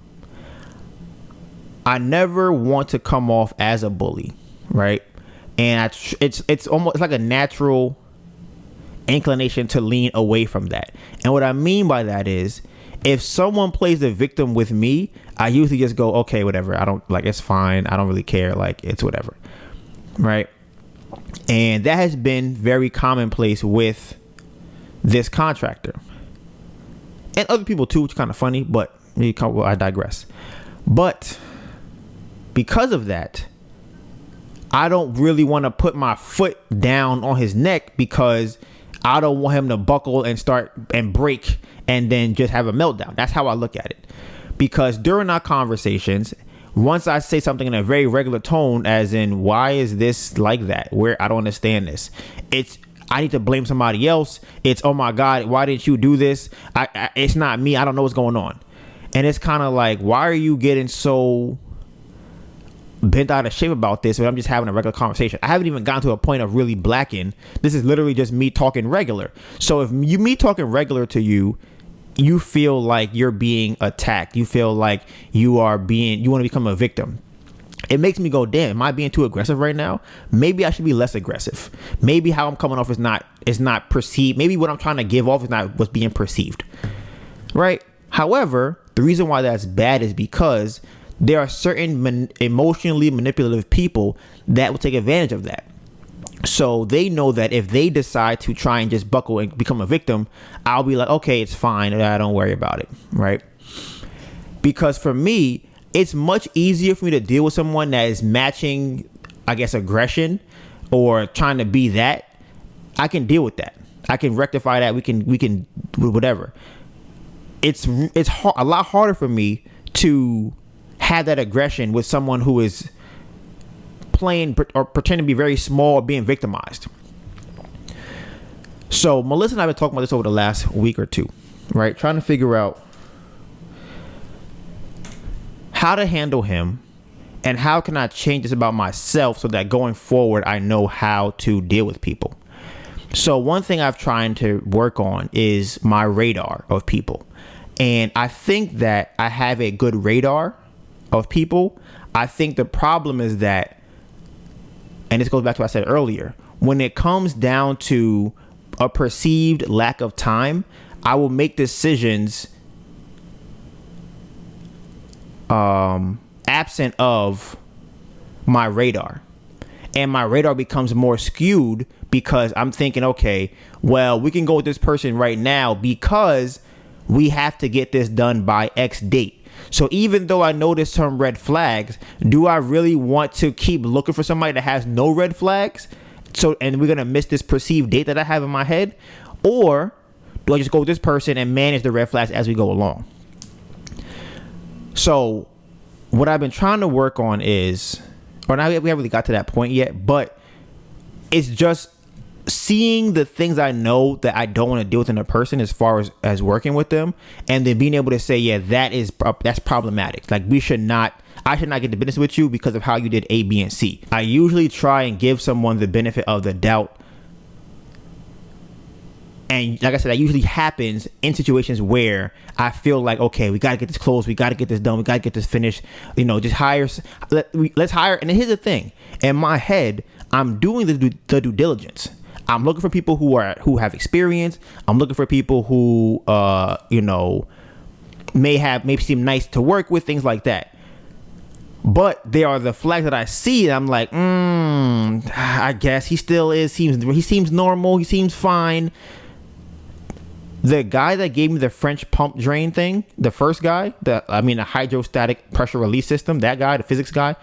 I never want to come off as a bully, right? And it's almost like a natural inclination to lean away from that. And what I mean by that is, if someone plays the victim with me, I usually just go, okay, whatever. I don't like, it's fine. I don't really care. Like, it's whatever, right? And that has been very commonplace with this contractor and other people too, which is kind of funny, but I digress. But because of that, I don't really want to put my foot down on his neck because I don't want him to buckle and start and break and then just have a meltdown. That's how I look at it. Because during our conversations, once I say something in a very regular tone, as in, why is this like that? Where I don't understand this. I need to blame somebody else. It's, oh my God, why didn't you do this? It's not me. I don't know what's going on. And it's kind of like, why are you getting so bent out of shape about this when I'm just having a regular conversation? I haven't even gotten to a point of really blacking. This is literally just me talking regular. So if me talking regular to you, you feel like you're being attacked. You feel like you want to become a victim. It makes me go, damn, am I being too aggressive right now? Maybe I should be less aggressive. Maybe how I'm coming off is not perceived. Maybe what I'm trying to give off is not what's being perceived. Right? However, the reason why that's bad is because there are certain emotionally manipulative people that will take advantage of that. So they know that if they decide to try and just buckle and become a victim, I'll be like, okay, it's fine. I don't worry about it. Right? Because for me, it's much easier for me to deal with someone that is matching, I guess, aggression or trying to be that. I can deal with that. I can rectify that. We can whatever. It's a lot harder for me to have that aggression with someone who is playing or pretending to be very small or being victimized. So Melissa and I have been talking about this over the last week or two, right? Trying to figure out how to handle him and how can I change this about myself so that going forward I know how to deal with people. So one thing I've tried to work on is my radar of people. And I think that I have a good radar of people. I think the problem is that, and this goes back to what I said earlier, when it comes down to a perceived lack of time, I will make decisions absent of my radar, and my radar becomes more skewed because I'm thinking, okay, well, we can go with this person right now because we have to get this done by X date. So even though I notice some red flags, do I really want to keep looking for somebody that has no red flags? So, and we're going to miss this perceived date that I have in my head? Or do I just go with this person and manage the red flags as we go along? So what I've been trying to work on is, or now we haven't really got to that point yet, but it's just seeing the things I know that I don't want to deal with in a person as far as working with them, and then being able to say, yeah, that's problematic. Like I should not get the business with you because of how you did A, B, and C. I usually try and give someone the benefit of the doubt. And like I said, that usually happens in situations where I feel like, okay, we got to get this closed. We got to get this done. We got to get this finished. Just hire. Let's hire. And here's the thing. In my head, I'm doing the due diligence. I'm looking for people who have experience. I'm looking for people who, may seem nice to work with, things like that. But they are the flags that I see. And I'm like, I guess he still is. He seems normal. He seems fine. The guy that gave me the French pump drain thing, the first guy, the hydrostatic pressure release system, that guy, the physics guy,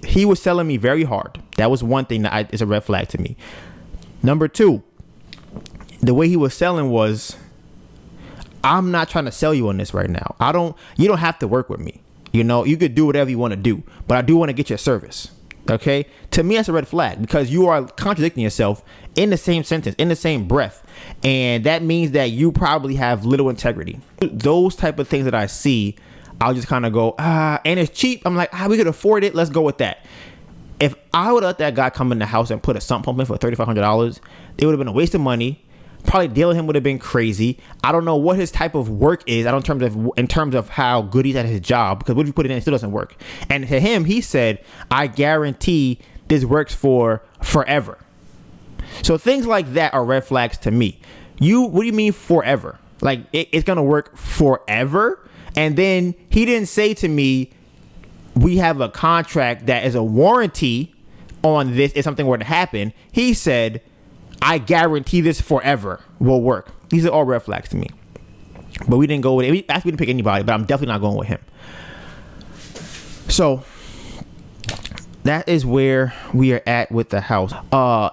he was selling me very hard. That was one thing that is a red flag to me. Number two, the way he was selling was, I'm not trying to sell you on this right now. You don't have to work with me. You could do whatever you want to do, but I do want to get your service. Okay. To me, that's a red flag because you are contradicting yourself in the same sentence, in the same breath. And that means that you probably have little integrity. Those type of things that I see, I'll just kind of go, and it's cheap. I'm like, we could afford it. Let's go with that. If I would let that guy come in the house and put a sump pump in for $3,500, it would have been a waste of money. Probably dealing with him would have been crazy. I don't know what his type of work is. In terms of how good he's at his job, because what if you put it in, it still doesn't work. And to him, he said, I guarantee this works for forever. So things like that are red flags to me. What do you mean forever? Like it's going to work forever? And then he didn't say to me, we have a contract that is a warranty on this if something were to happen. He said, I guarantee this forever will work. These are all red flags to me. But we didn't go with it. We didn't pick anybody, but I'm definitely not going with him. So that is where we are at with the house.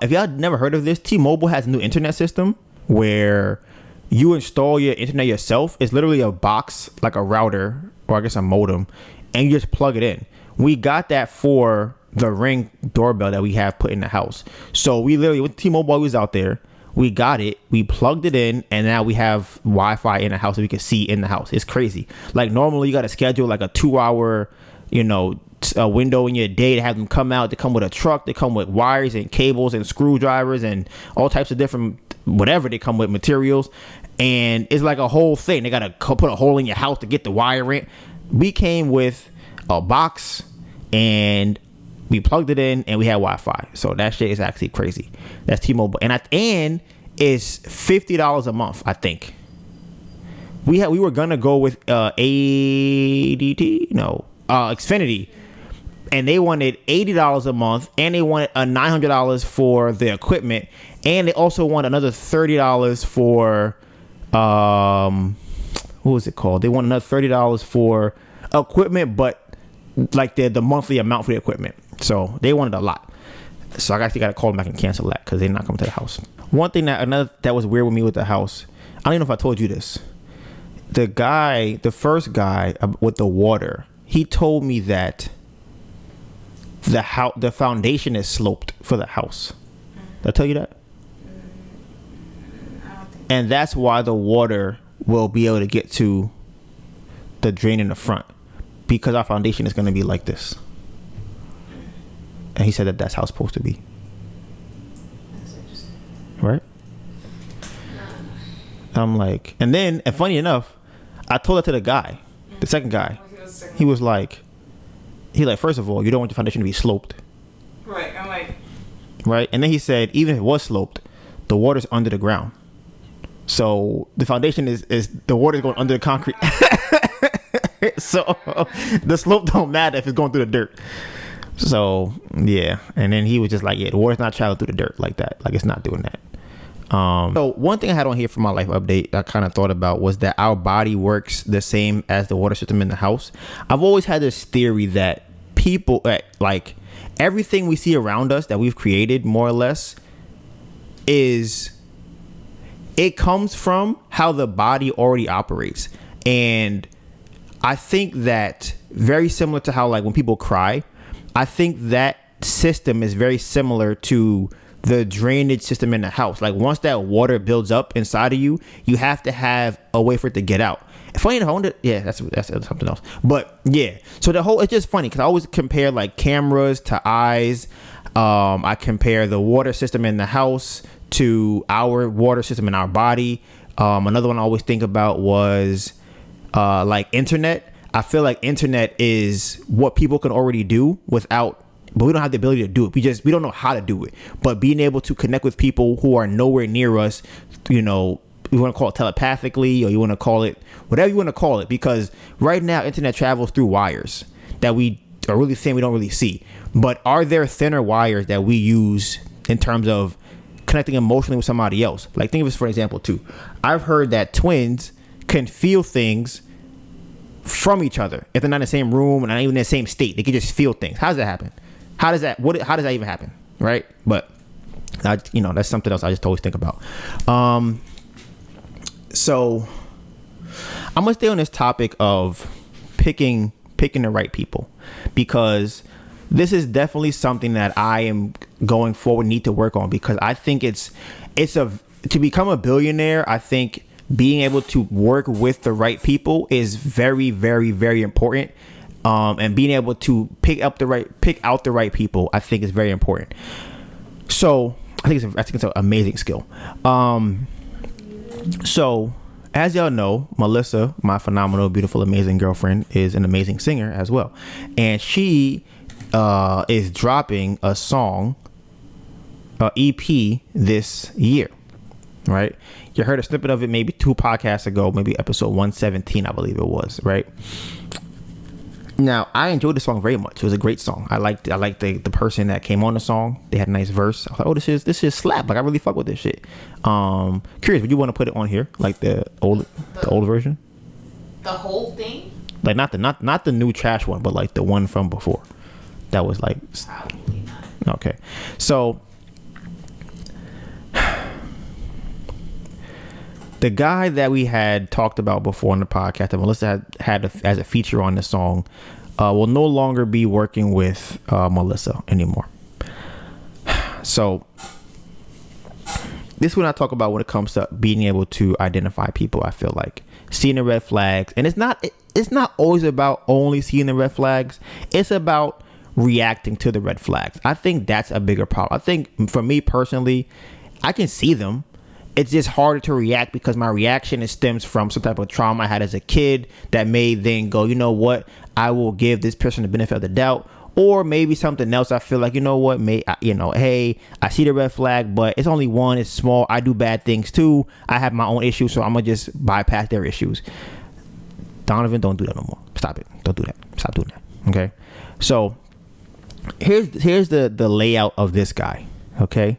If y'all never heard of this, T-Mobile has a new internet system where you install your internet yourself. It's literally a box, like a router, or I guess a modem, and you just plug it in. We got that for the Ring doorbell that we have put in the house. So we literally, with T-Mobile was out there, we got it, we plugged it in, and now we have Wi-Fi in the house that we can see in the house. It's crazy. Like normally you got to schedule like a 2-hour, a window in your day to have them come out. They come with a truck. They come with wires and cables and screwdrivers and all types of different whatever they come with materials. And it's like a whole thing. They got to put a hole in your house to get the wire in. We came with a box and we plugged it in and we had Wi-Fi. So that shit is actually crazy. That's T-Mobile. And it's $50 a month, I think. We were going to go with Xfinity. And they wanted $80 a month, and they wanted $900 for the equipment, and they also want another $30 for what was it called? They want another $30 for equipment, but like the monthly amount for the equipment. So they wanted a lot. So I actually got to call them back and cancel that because they're not coming to the house. One thing that was weird with me with the house, I don't even know if I told you this. The first guy with the water, he told me that the foundation is sloped for the house. Did I tell you that? I don't think. And that's why the water will be able to get to the drain in the front, because our foundation is going to be like this. And he said that's how it's supposed to be. That's interesting. Right? I'm like, and funny enough, I told that to the guy, the second guy. He was like, first of all, you don't want your foundation to be sloped. Right. I'm like. Right. And then he said, even if it was sloped, the water's under the ground. So the foundation is the water's going under the concrete. So the slope don't matter if it's going through the dirt. So yeah. And then he was just like, yeah, the water's not traveling through the dirt like that. Like it's not doing that. So one thing I had on here for my life update I kind of thought about was that our body works the same as the water system in the house. I've always had this theory that people, like everything we see around us that we've created more or less, it comes from how the body already operates. And I think that very similar to how like when people cry, I think that system is very similar to the drainage system in the house. Like once that water builds up inside of you, you have to have a way for it to get out. Funny enough, that's something else. But yeah, so it's just funny because I always compare like cameras to eyes. I compare the water system in the house to our water system in our body. Another one I always think about was like internet. I feel like internet is what people can already do but we don't have the ability to do it. We don't know how to do it. But being able to connect with people who are nowhere near us, you want to call it telepathically, or you want to call it whatever you want to call it, because right now internet travels through wires that we are really thin, we don't really see. But are there thinner wires that we use in terms of connecting emotionally with somebody else? Like think of this for example too. I've heard that twins can feel things from each other if they're not in the same room and not even in the same state. They can just feel things. How does that happen? How does that even happen? Right? But that's something else I just always think about. So I'm gonna stay on this topic of picking the right people, because this is definitely something that I am going forward need to work on, because I think to become a billionaire, I think being able to work with the right people is very, very, very important. And being able to pick out the right people, I think is very important. So I think it's an amazing skill. So as y'all know, Melissa, my phenomenal, beautiful, amazing girlfriend, is an amazing singer as well, and she is dropping a song, EP this year. Right? You heard a snippet of it maybe 2 podcasts ago, maybe episode 117, I believe it was. Right? Now, I enjoyed the song very much. It was a great song. I liked the person that came on the song. They had a nice verse. I was like, oh, this is slap. Like I really fuck with this shit. Curious, would you want to put it on here, like the old version? The whole thing? Like not the new trash one, but like the one from before. that was like... Probably not. Okay. So... the guy that we had talked about before on the podcast that Melissa had as a feature on the song will no longer be working with Melissa anymore. So this is what I talk about when it comes to being able to identify people. I feel like seeing the red flags, and it's not always about only seeing the red flags. It's about reacting to the red flags. I think that's a bigger problem. I think for me personally, I can see them. It's just harder to react because my reaction stems from some type of trauma I had as a kid that may then go, you know what, I will give this person the benefit of the doubt. Or maybe something else. I feel like, you know what, hey, I see the red flag, but it's only one. It's small. I do bad things too. I have my own issues, so I'm going to just bypass their issues. Donovan, don't do that no more. Stop it. Don't do that. Stop doing that. Okay? So here's the layout of this guy. Okay?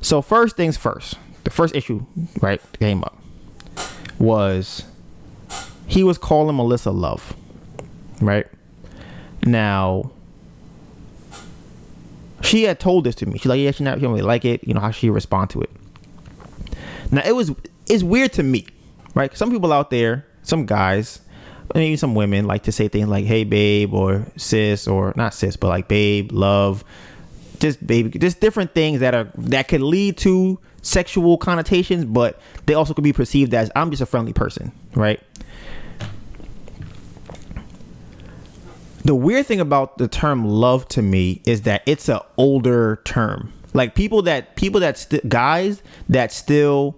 So first things first. The first issue, right, that came up was he was calling Melissa love, right? Now, she had told this to me. She's like, yeah, she don't really like it. You know, how she respond to it. Now, it's weird to me, right? 'Cause some people out there, some guys, maybe some women like to say things like, hey, babe, or sis, or not sis, but like babe, love, just baby, just different things that could lead to sexual connotations, but they also could be perceived as I'm just a friendly person, right? The weird thing about the term love to me is that it's an older term. Like guys that still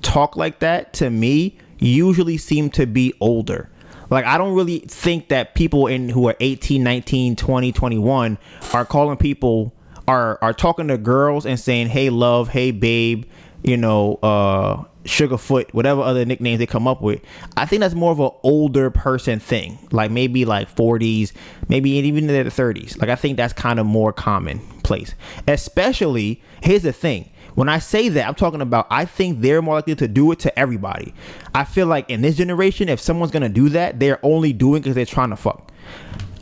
talk like that, to me, usually seem to be older. Like, I don't really think that people who are 18, 19, 20, 21 are calling people, are talking to girls and saying, hey, love, hey, babe, Sugarfoot, whatever other nicknames they come up with. I think that's more of an older person thing, like maybe like 40s, maybe even in their 30s. Like, I think that's kind of more commonplace. Especially, here's the thing. When I say that, I'm talking about, I think they're more likely to do it to everybody. I feel like in this generation, if someone's going to do that, they're only doing it because they're trying to fuck.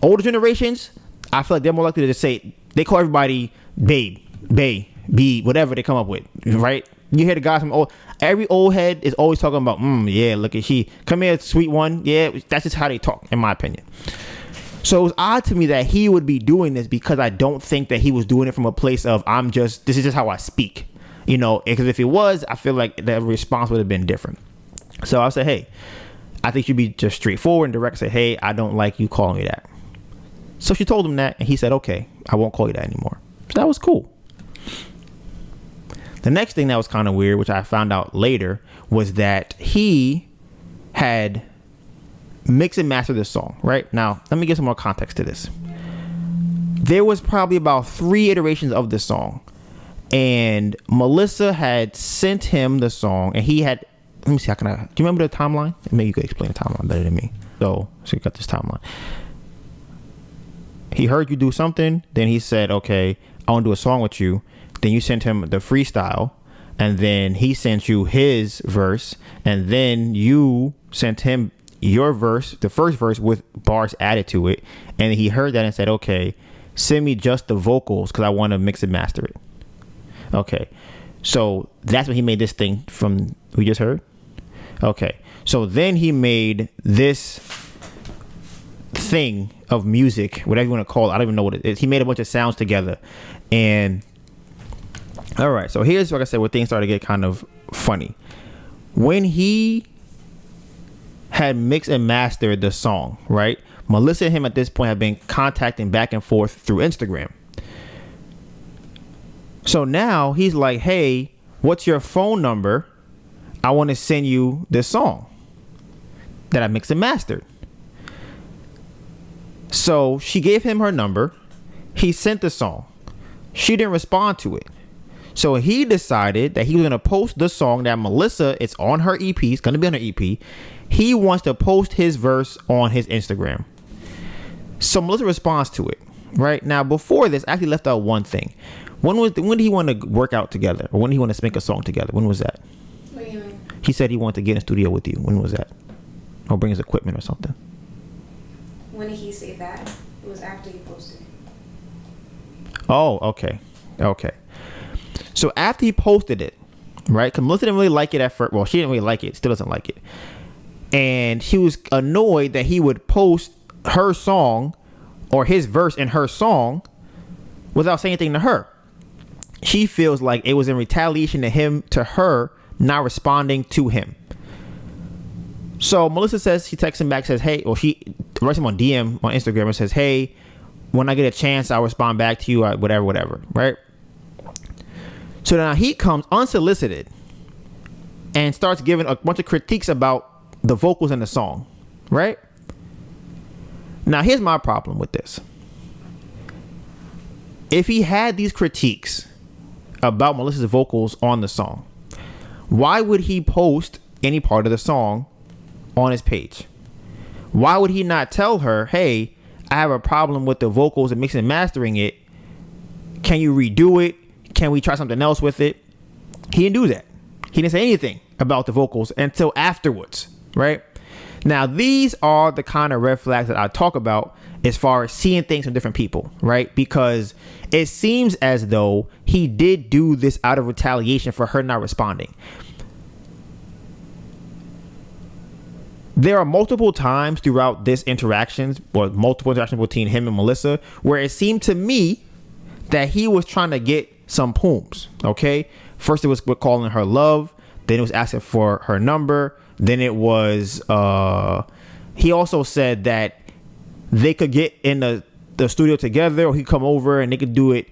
Older generations, I feel like they're more likely to just say, they call everybody babe, B, whatever they come up with, right? You hear the guys from every old head is always talking about, yeah, look at she, come here, sweet one. Yeah, that's just how they talk, in my opinion. So it was odd to me that he would be doing this, because I don't think that he was doing it from a place of, this is just how I speak, because if it was, I feel like the response would have been different. So I'll say, hey, I think you'd be just straightforward and direct, say, hey, I don't like you calling me that. So she told him that, and he said, okay, I won't call you that anymore. So that was cool. The next thing that was kind of weird, which I found out later, was that he had mixed and mastered this song, right? Now, let me give some more context to this. There was probably about 3 iterations of this song, and Melissa had sent him the song, and he had, let me see, do you remember the timeline? Maybe you could explain the timeline better than me. So you got this timeline. He heard you do something, then he said, okay, I want to do a song with you. Then you sent him the freestyle, and then he sent you his verse, and then you sent him your verse, the first verse with bars added to it, and he heard that and said, okay, send me just the vocals because I want to mix and master it. Okay, so that's when he made this thing from we just heard. Okay, so then he made this thing of music, whatever you want to call it. I don't even know what it is. He made a bunch of sounds together, and all right, so here's, like I said, where things started to get kind of funny. When he had mixed and mastered the song, right? Melissa and him at this point have been contacting back and forth through Instagram. So now he's like, hey, what's your phone number? I want to send you this song that I mixed and mastered. So she gave him her number. He sent the song. She didn't respond to it. So he decided that he was going to post the song that Melissa, it's on her EP. It's going to be on her EP. He wants to post his verse on his Instagram. So Melissa responds to it. Right now, before this, I actually left out one thing. When did he want to work out together? Or when did he want to make a song together? When was that? What do you mean? He said he wanted to get in the studio with you. When was that? Or bring his equipment or something. When did he say that? It was after he posted. Oh, okay. Okay. So after he posted it, right? Because Melissa didn't really like it at first. Well, she didn't really like it. Still doesn't like it. And he was annoyed that he would post her song or his verse in her song without saying anything to her. She feels like it was in retaliation to her not responding to him. So Melissa says, she texts him back, says, hey, or she writes him on DM on Instagram and says, hey, when I get a chance, I'll respond back to you, whatever, right? So now he comes unsolicited and starts giving a bunch of critiques about the vocals in the song, right? Now, here's my problem with this. If he had these critiques about Melissa's vocals on the song, why would he post any part of the song on his page? Why would he not tell her, hey, I have a problem with the vocals and mixing and mastering it. Can you redo it? Can we try something else with it? He didn't do that. He didn't say anything about the vocals until afterwards, right? Now, these are the kind of red flags that I talk about as far as seeing things from different people, right? Because it seems as though he did do this out of retaliation for her not responding. There are multiple times throughout this interactions or multiple interactions between him and Melissa where it seemed to me that he was trying to get some pooms. Okay. First it was calling her love. Then it was asking for her number. Then it was, he also said that they could get in the studio together or he'd come over and they could do it.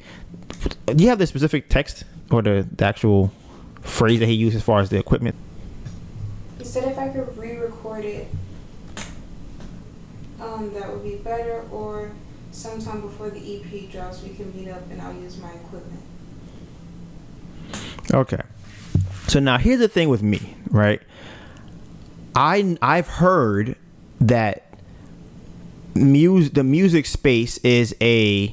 Do you have the specific text or the actual phrase that he used as far as the equipment? He said if I could re-record it, that would be better, or sometime before the EP drops, we can meet up and I'll use my equipment. Okay. So now here's the thing with me, right? I've heard that the music space is a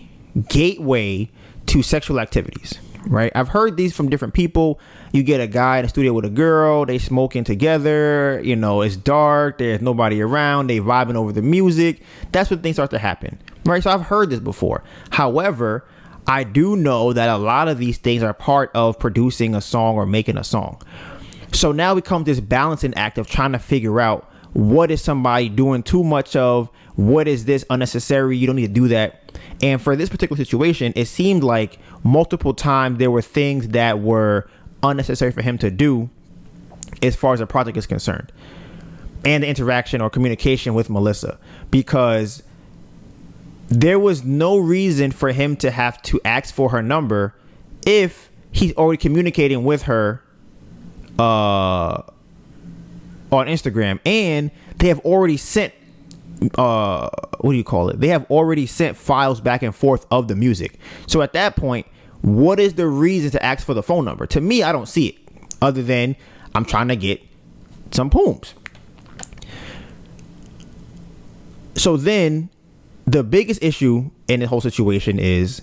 gateway to sexual activities, right? I've heard these from different people. You get a guy in the studio with a girl, they smoking together, it's dark, there's nobody around, they vibing over the music. That's when things start to happen, right? So I've heard this before. However, I do know that a lot of these things are part of producing a song or making a song. So now becomes this balancing act of trying to figure out what is somebody doing too much of, what is this unnecessary, you don't need to do that. And for this particular situation, it seemed like multiple times there were things that were unnecessary for him to do as far as the project is concerned and the interaction or communication with Melissa, because there was no reason for him to have to ask for her number if he's already communicating with her on Instagram, and they have already sent they have already sent files back and forth of the music. So at that point, what is the reason to ask for the phone number? To me, I don't see it, other than I'm trying to get some pooms. So then the biggest issue in the whole situation is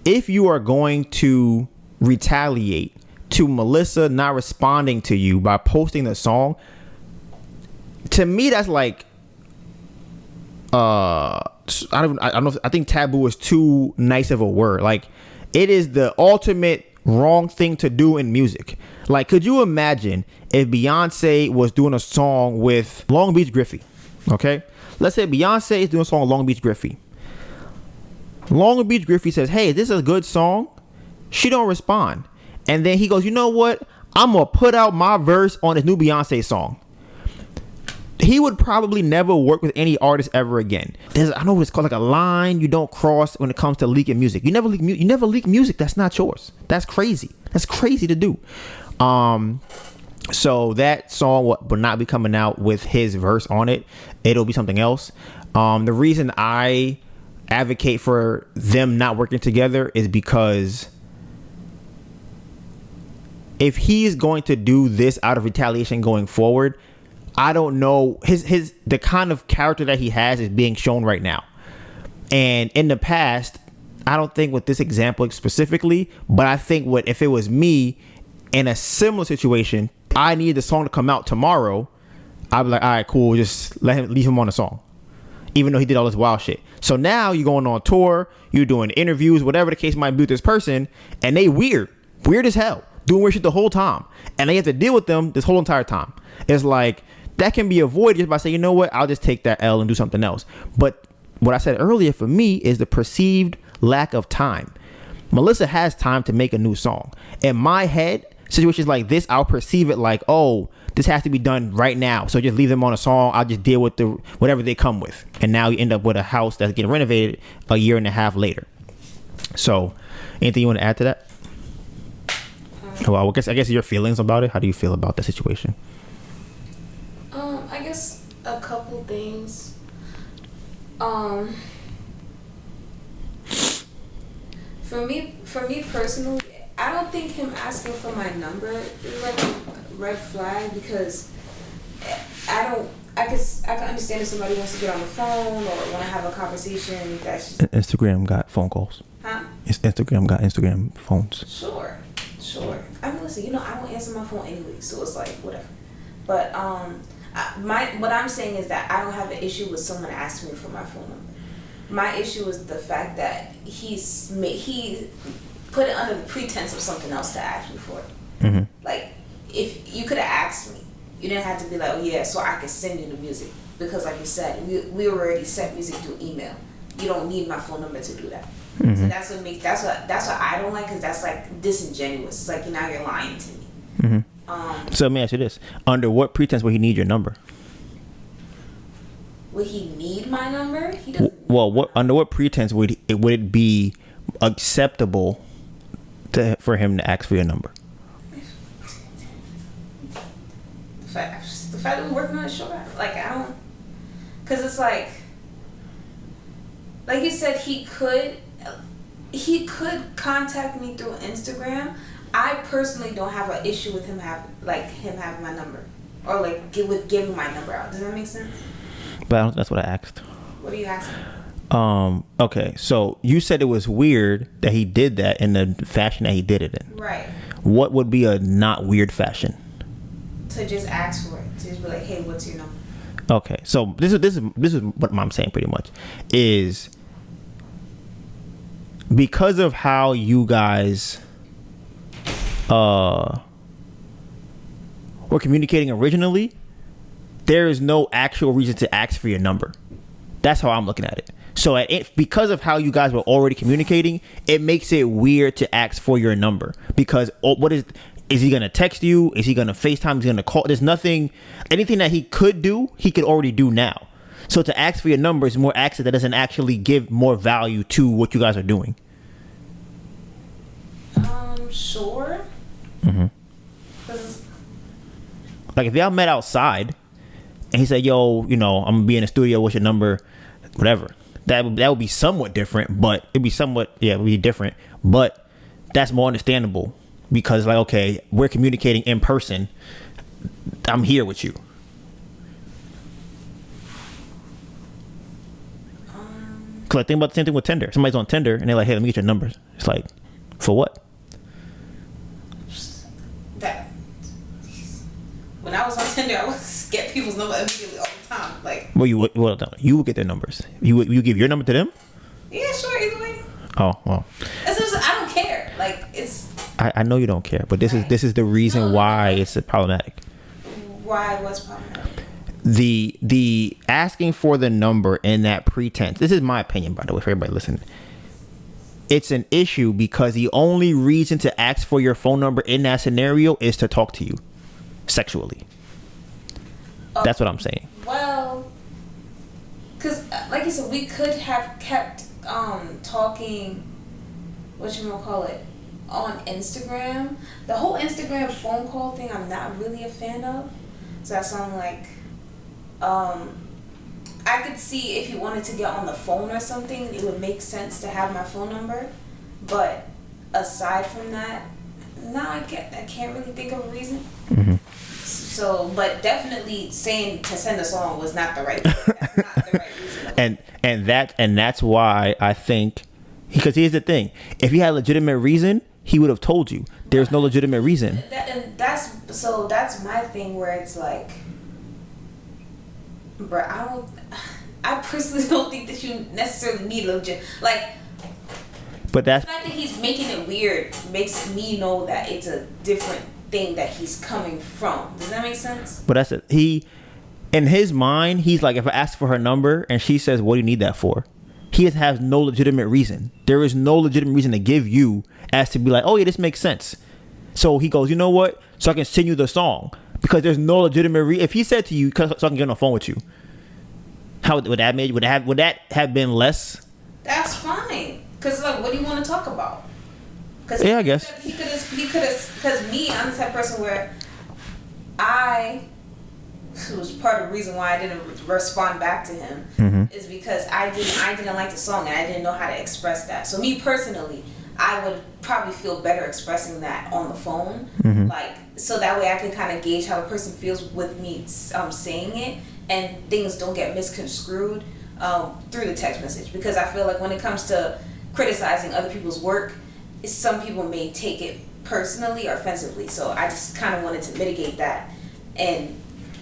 if you are going to retaliate to Melissa not responding to you by posting the song, to me that's like I don't know. I think taboo is too nice of a word. Like, it is the ultimate wrong thing to do in music. Like, could you imagine if Beyonce was doing a song with Long Beach Griffey? Okay, let's say Beyonce is doing a song with Long Beach Griffey. Long Beach Griffey says, hey, this is a good song. She don't respond. And then he goes, you know what? I'm going to put out my verse on this new Beyonce song. He would probably never work with any artist ever again. I know what it's called, like a line you don't cross when it comes to leaking music. You never leak music that's not yours. That's crazy. That's crazy to do. So that song will not be coming out with his verse on it. It'll be something else. The reason I advocate for them not working together is because if he's going to do this out of retaliation going forward, I don't know, the kind of character that he has is being shown right now. And in the past, I don't think with this example specifically, but I think if it was me in a similar situation, I need the song to come out tomorrow, I'd be like, all right, cool, just leave him on the song. even though he did all this wild shit. So now you're going on tour, you're doing interviews, whatever the case might be with this person, and they weird as hell, doing weird shit the whole time, and they have to deal with them this whole entire time. It's like that can be avoided just by saying, you know what, I'll just take that L and do something else. But what I said earlier for me is the perceived lack of time. Melissa has time to make a new song. In my head, situations like this, I'll perceive it like, oh, this has to be done right now. So just leave them on a song. I'll just deal with whatever they come with. And now you end up with a house that's getting renovated a year and a half later. So anything you want to add to that? Well, I guess your feelings about it. How do you feel about the situation? I guess a couple things. For me personally, I don't think him asking for my number is like a red flag, because I can understand if somebody wants to get on the phone or want to have a conversation. That's just... Instagram got phone calls. Huh? Instagram got Instagram phones. Sure. I mean, listen, I don't answer my phone anyway, so it's like whatever. But what I'm saying is that I don't have an issue with someone asking me for my phone number. My issue is the fact that he put it under the pretense of something else to ask me for it. Mm-hmm. Like, if you could have asked me, you didn't have to be like, oh yeah, so I could send you the music, because like you said, we already sent music through email. You don't need my phone number to do that. Mm-hmm. So that's what I don't like, because that's like disingenuous. It's like now you're lying to me. Mm-hmm. So let me ask you this: under what pretense would he need your number? Would he need my number? He doesn't. Well, under what pretense would it be acceptable for him to ask for your number? The fact that we're working on a show, like I don't, because it's like you said, he could contact me through Instagram. I personally don't have an issue with him having my number, or like with giving my number out. Does that make sense? But that's what I asked. What are you asking? Okay, so you said it was weird that he did that in the fashion that he did it in. Right. What would be a not weird fashion? To just ask for it. To just be like, hey, what's your number? Okay, so this is what I'm saying pretty much is because of how you guys were communicating originally, there is no actual reason to ask for your number. That's how I'm looking at it. So because of how you guys were already communicating, it makes it weird to ask for your number, because is he going to text you? Is he going to FaceTime? Is he going to call? There's anything that he could do, he could already do now. So to ask for your number is more access that doesn't actually give more value to what you guys are doing. Sure. Mm-hmm. Like if y'all met outside and he said, yo, I'm going to be in the studio, what's your number? Whatever. That would be somewhat different, but it would be different. But that's more understandable, because like, okay, we're communicating in person. I'm here with you. Cause I think about the same thing with Tinder. Somebody's on Tinder and they're like, hey, let me get your numbers. It's like, for what? When I was on Tinder, I would get people's number immediately all the time. Like, well, you would get their numbers. You give your number to them? Yeah, sure. Either way. Oh well. I don't care. Like it's. I know you don't care, but this is the reason why it's problematic. Why? What's problematic? The asking for the number and that pretense. This is my opinion, by the way, for everybody listening. It's an issue because the only reason to ask for your phone number in that scenario is to talk to you sexually. That's what I'm saying. Well, because like you said, we could have kept talking, whatchamacallit, on Instagram. The whole Instagram phone call thing, I'm not really a fan of. So that's something like, I could see if you wanted to get on the phone or something, it would make sense to have my phone number. But aside from that, no, I can't really think of a reason. Mm-hmm. So, but definitely saying to send a song was not the right thing. That's not the right reason. and that's why I think, because here's the thing: if he had a legitimate reason, he would have told you. There's no legitimate reason. That's my thing, where it's like, bro, I personally don't think that you necessarily need legit. Like, but that's the fact that he's making it weird makes me know that it's a different thing that he's coming from. Does that make sense? But that's it. He, in his mind, he's like, if I ask for her number and she says, what do you need that for? He has no legitimate reason. There is no legitimate reason to give you as to be like, oh yeah, this makes sense. So he goes, you know what? So I can send you the song, because there's no legitimate if he said to you, so I can get on the phone with you, how would that would that have been less? That's fine. Cause like, what do you want to talk about? Cause yeah, I guess he could have. Cause me, I'm the type of person where it was part of the reason why I didn't respond back to him, is because I didn't like the song and I didn't know how to express that. So me personally, I would probably feel better expressing that on the phone, like, so that way I can kind of gauge how a person feels with me saying it, and things don't get misconstrued through the text message. Because I feel like when it comes to criticizing other people's work, some people may take it personally or offensively. So I just kind of wanted to mitigate that, and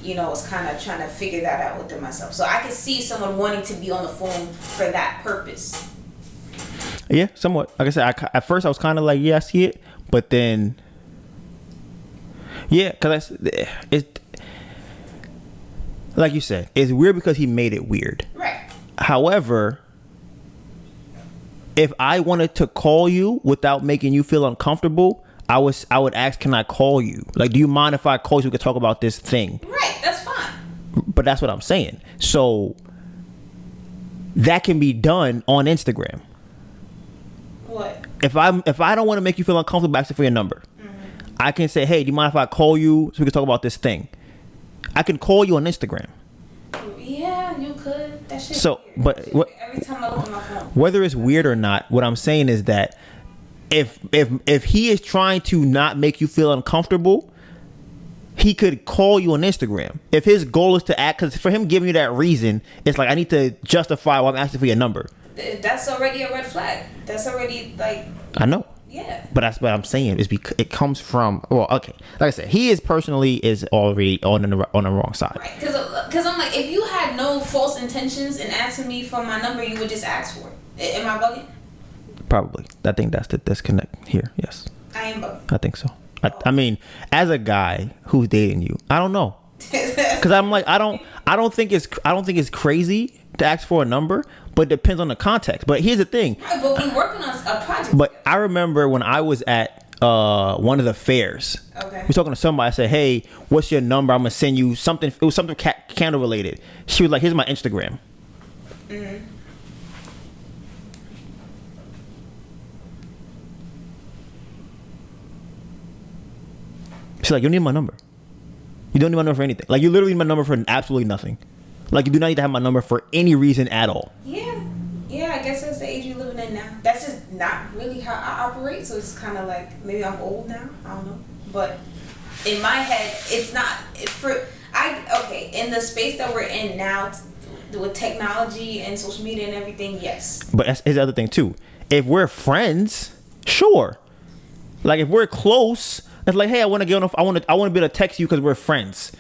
was kind of trying to figure that out within myself. So I could see someone wanting to be on the phone for that purpose. Yeah, somewhat. Like I said, at first I was kind of like, yeah, I see it, but then, yeah, because it's like you said, it's weird because he made it weird. Right. However, if I wanted to call you without making you feel uncomfortable, I would ask, can I call you? Like, do you mind if I call you so we could talk about this thing? Right, that's fine. But that's what I'm saying. So that can be done on Instagram. What? If I don't want to make you feel uncomfortable asking for your number, I can say, hey, do you mind if I call you so we can talk about this thing? I can call you on Instagram. Yeah, you could. That shit. So, but every time I look at my phone, whether it's weird or not, what I'm saying is that if he is trying to not make you feel uncomfortable, he could call you on Instagram. If his goal is to act, because for him giving you that reason, it's like, I need to justify why I'm asking for your number. That's already a red flag. That's already like. I know. Yeah. But that's what I'm saying, is because it comes from, well, okay, like I said, he is already on the wrong side. Right. Because I'm like, if you had no false intentions in asking me for my number, you would just ask for it. Am I bugging? Probably. I think that's the disconnect here. Yes. I am bugging. I think so. I mean, as a guy who's dating you, I don't know, because I'm like, I don't think it's crazy to ask for a number, but it depends on the context. But here's the thing. Right, but we're working on a project. But I remember when I was at one of the fairs. Okay. We talking to somebody. I said, hey, what's your number? I'm gonna send you something. It was something candle related. She was like, here's my Instagram. Mm-hmm. She's like, you don't need my number. You don't need my number for anything. Like, you literally need my number for absolutely nothing. Like, you do not need to have my number for any reason at all. Yeah. Yeah, I guess that's the age you're living in now. That's just not really how I operate. So it's kind of like, maybe I'm old now. I don't know. But in my head, it's not. In the space that we're in now, with technology and social media and everything, yes. But that's the other thing, too. If we're friends, sure. Like, if we're close, it's like, hey, I want to get on. I want to be able to text you because we're friends.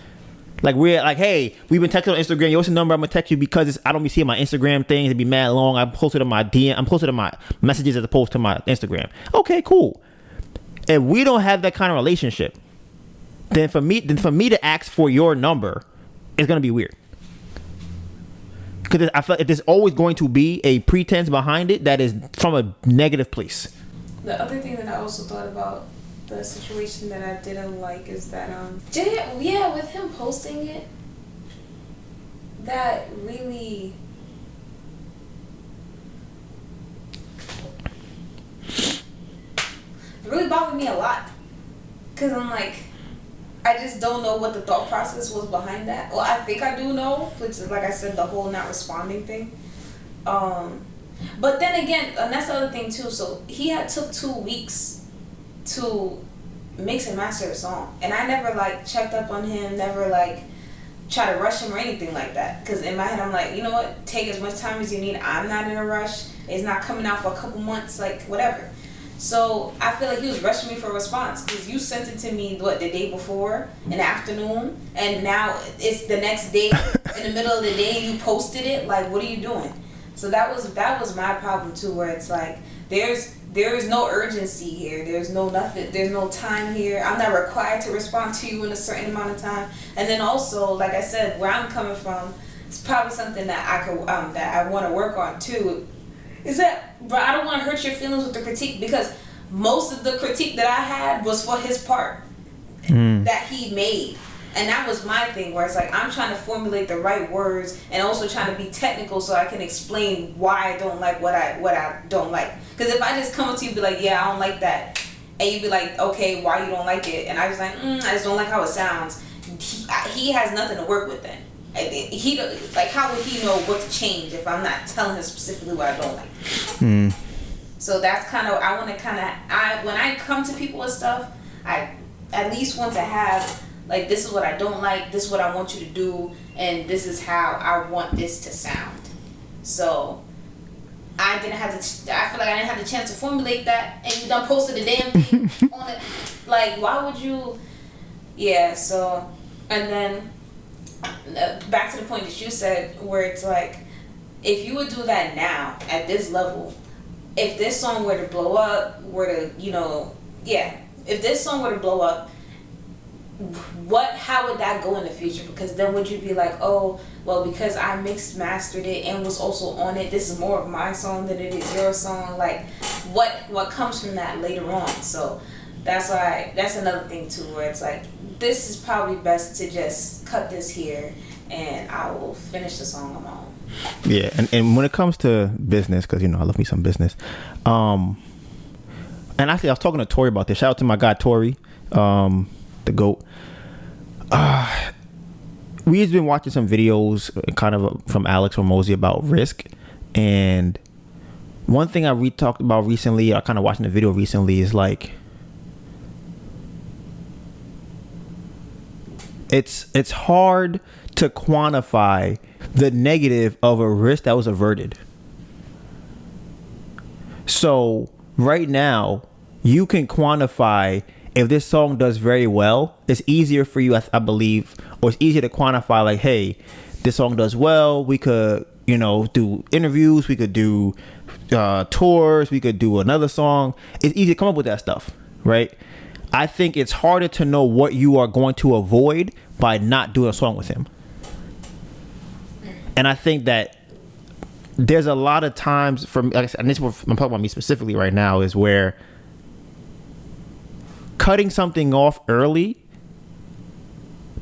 Like, we're like, hey, we've been texting on Instagram. Yo, what's the number? I'm gonna text you because I don't be seeing my Instagram things. It'd be mad long. I'm closer to my DM. I'm closer to my messages as opposed to my Instagram. Okay, cool. If we don't have that kind of relationship, then for me to ask for your number, it's gonna be weird. Because I feel like there's always going to be a pretense behind it that is from a negative place. The other thing that I also thought about the situation that I didn't like is that with him posting it, that really bothered me a lot, because I'm like, I just don't know what the thought process was behind that. Well, I think I do know, which is, like I said, the whole not responding thing. But then again, and that's the other thing too. So he had took 2 weeks to mix and master the song, and I never checked up on him, never try to rush him or anything like that. Because in my head, I'm like, you know what? Take as much time as you need. I'm not in a rush. It's not coming out for a couple months, whatever. So I feel like he was rushing me for a response because you sent it to me the day before in the afternoon, and now it's the next day in the middle of the day and you posted it. Like, what are you doing? So that was my problem too, where it's like there is no urgency here. There's no nothing. There's no time here. I'm not required to respond to you in a certain amount of time. And then also, like I said, where I'm coming from, it's probably something that I could that I want to work on too. Is that, bro, I don't want to hurt your feelings with the critique, because most of the critique that I had was for his part that he made. And that was my thing, where it's like I'm trying to formulate the right words and also trying to be technical so I can explain why I don't like what I don't like. Because if I just come up to you and be like, yeah, I don't like that, and you be like, okay, why you don't like it? And I was like, I just don't like how it sounds. He has nothing to work with then. He like, how would he know what to change if I'm not telling him specifically what I don't like? So that's kind of, I want to when I come to people with stuff, I at least want to have, like, this is what I don't like, this is what I want you to do, and this is how I want this to sound. So I feel like I didn't have the chance to formulate that, and you done posted a damn thing on it. Like, why would you? Yeah. So, and then back to the point that you said, where it's like, if you would do that now at this level, if this song were to blow up, if this song were to blow up, how would that go in the future? Because then would you be like, oh, well, because I mixed, mastered it, and was also on it, this is more of my song than it is your song? Like, what comes from that later on? So that's another thing too, where it's like, this is probably best to just cut this here, and I will finish the song on my own. Yeah, and when it comes to business, because I love me some business, and actually I was talking to Tori about this. Shout out to my guy Tori, the GOAT. We've been watching some videos kind of from Alex Hormozy about risk, and one thing I talked about recently, I kind of watching the video recently, is like, it's hard to quantify the negative of a risk that was averted. So right now, you can quantify if this song does very well. It's easier for you, I believe, or it's easier to quantify, like, hey, this song does well. We could, do interviews. We could do tours. We could do another song. It's easy to come up with that stuff, right? I think it's harder to know what you are going to avoid by not doing a song with him. And I think that there's a lot of times, and this is what I'm talking about me specifically right now, is where cutting something off early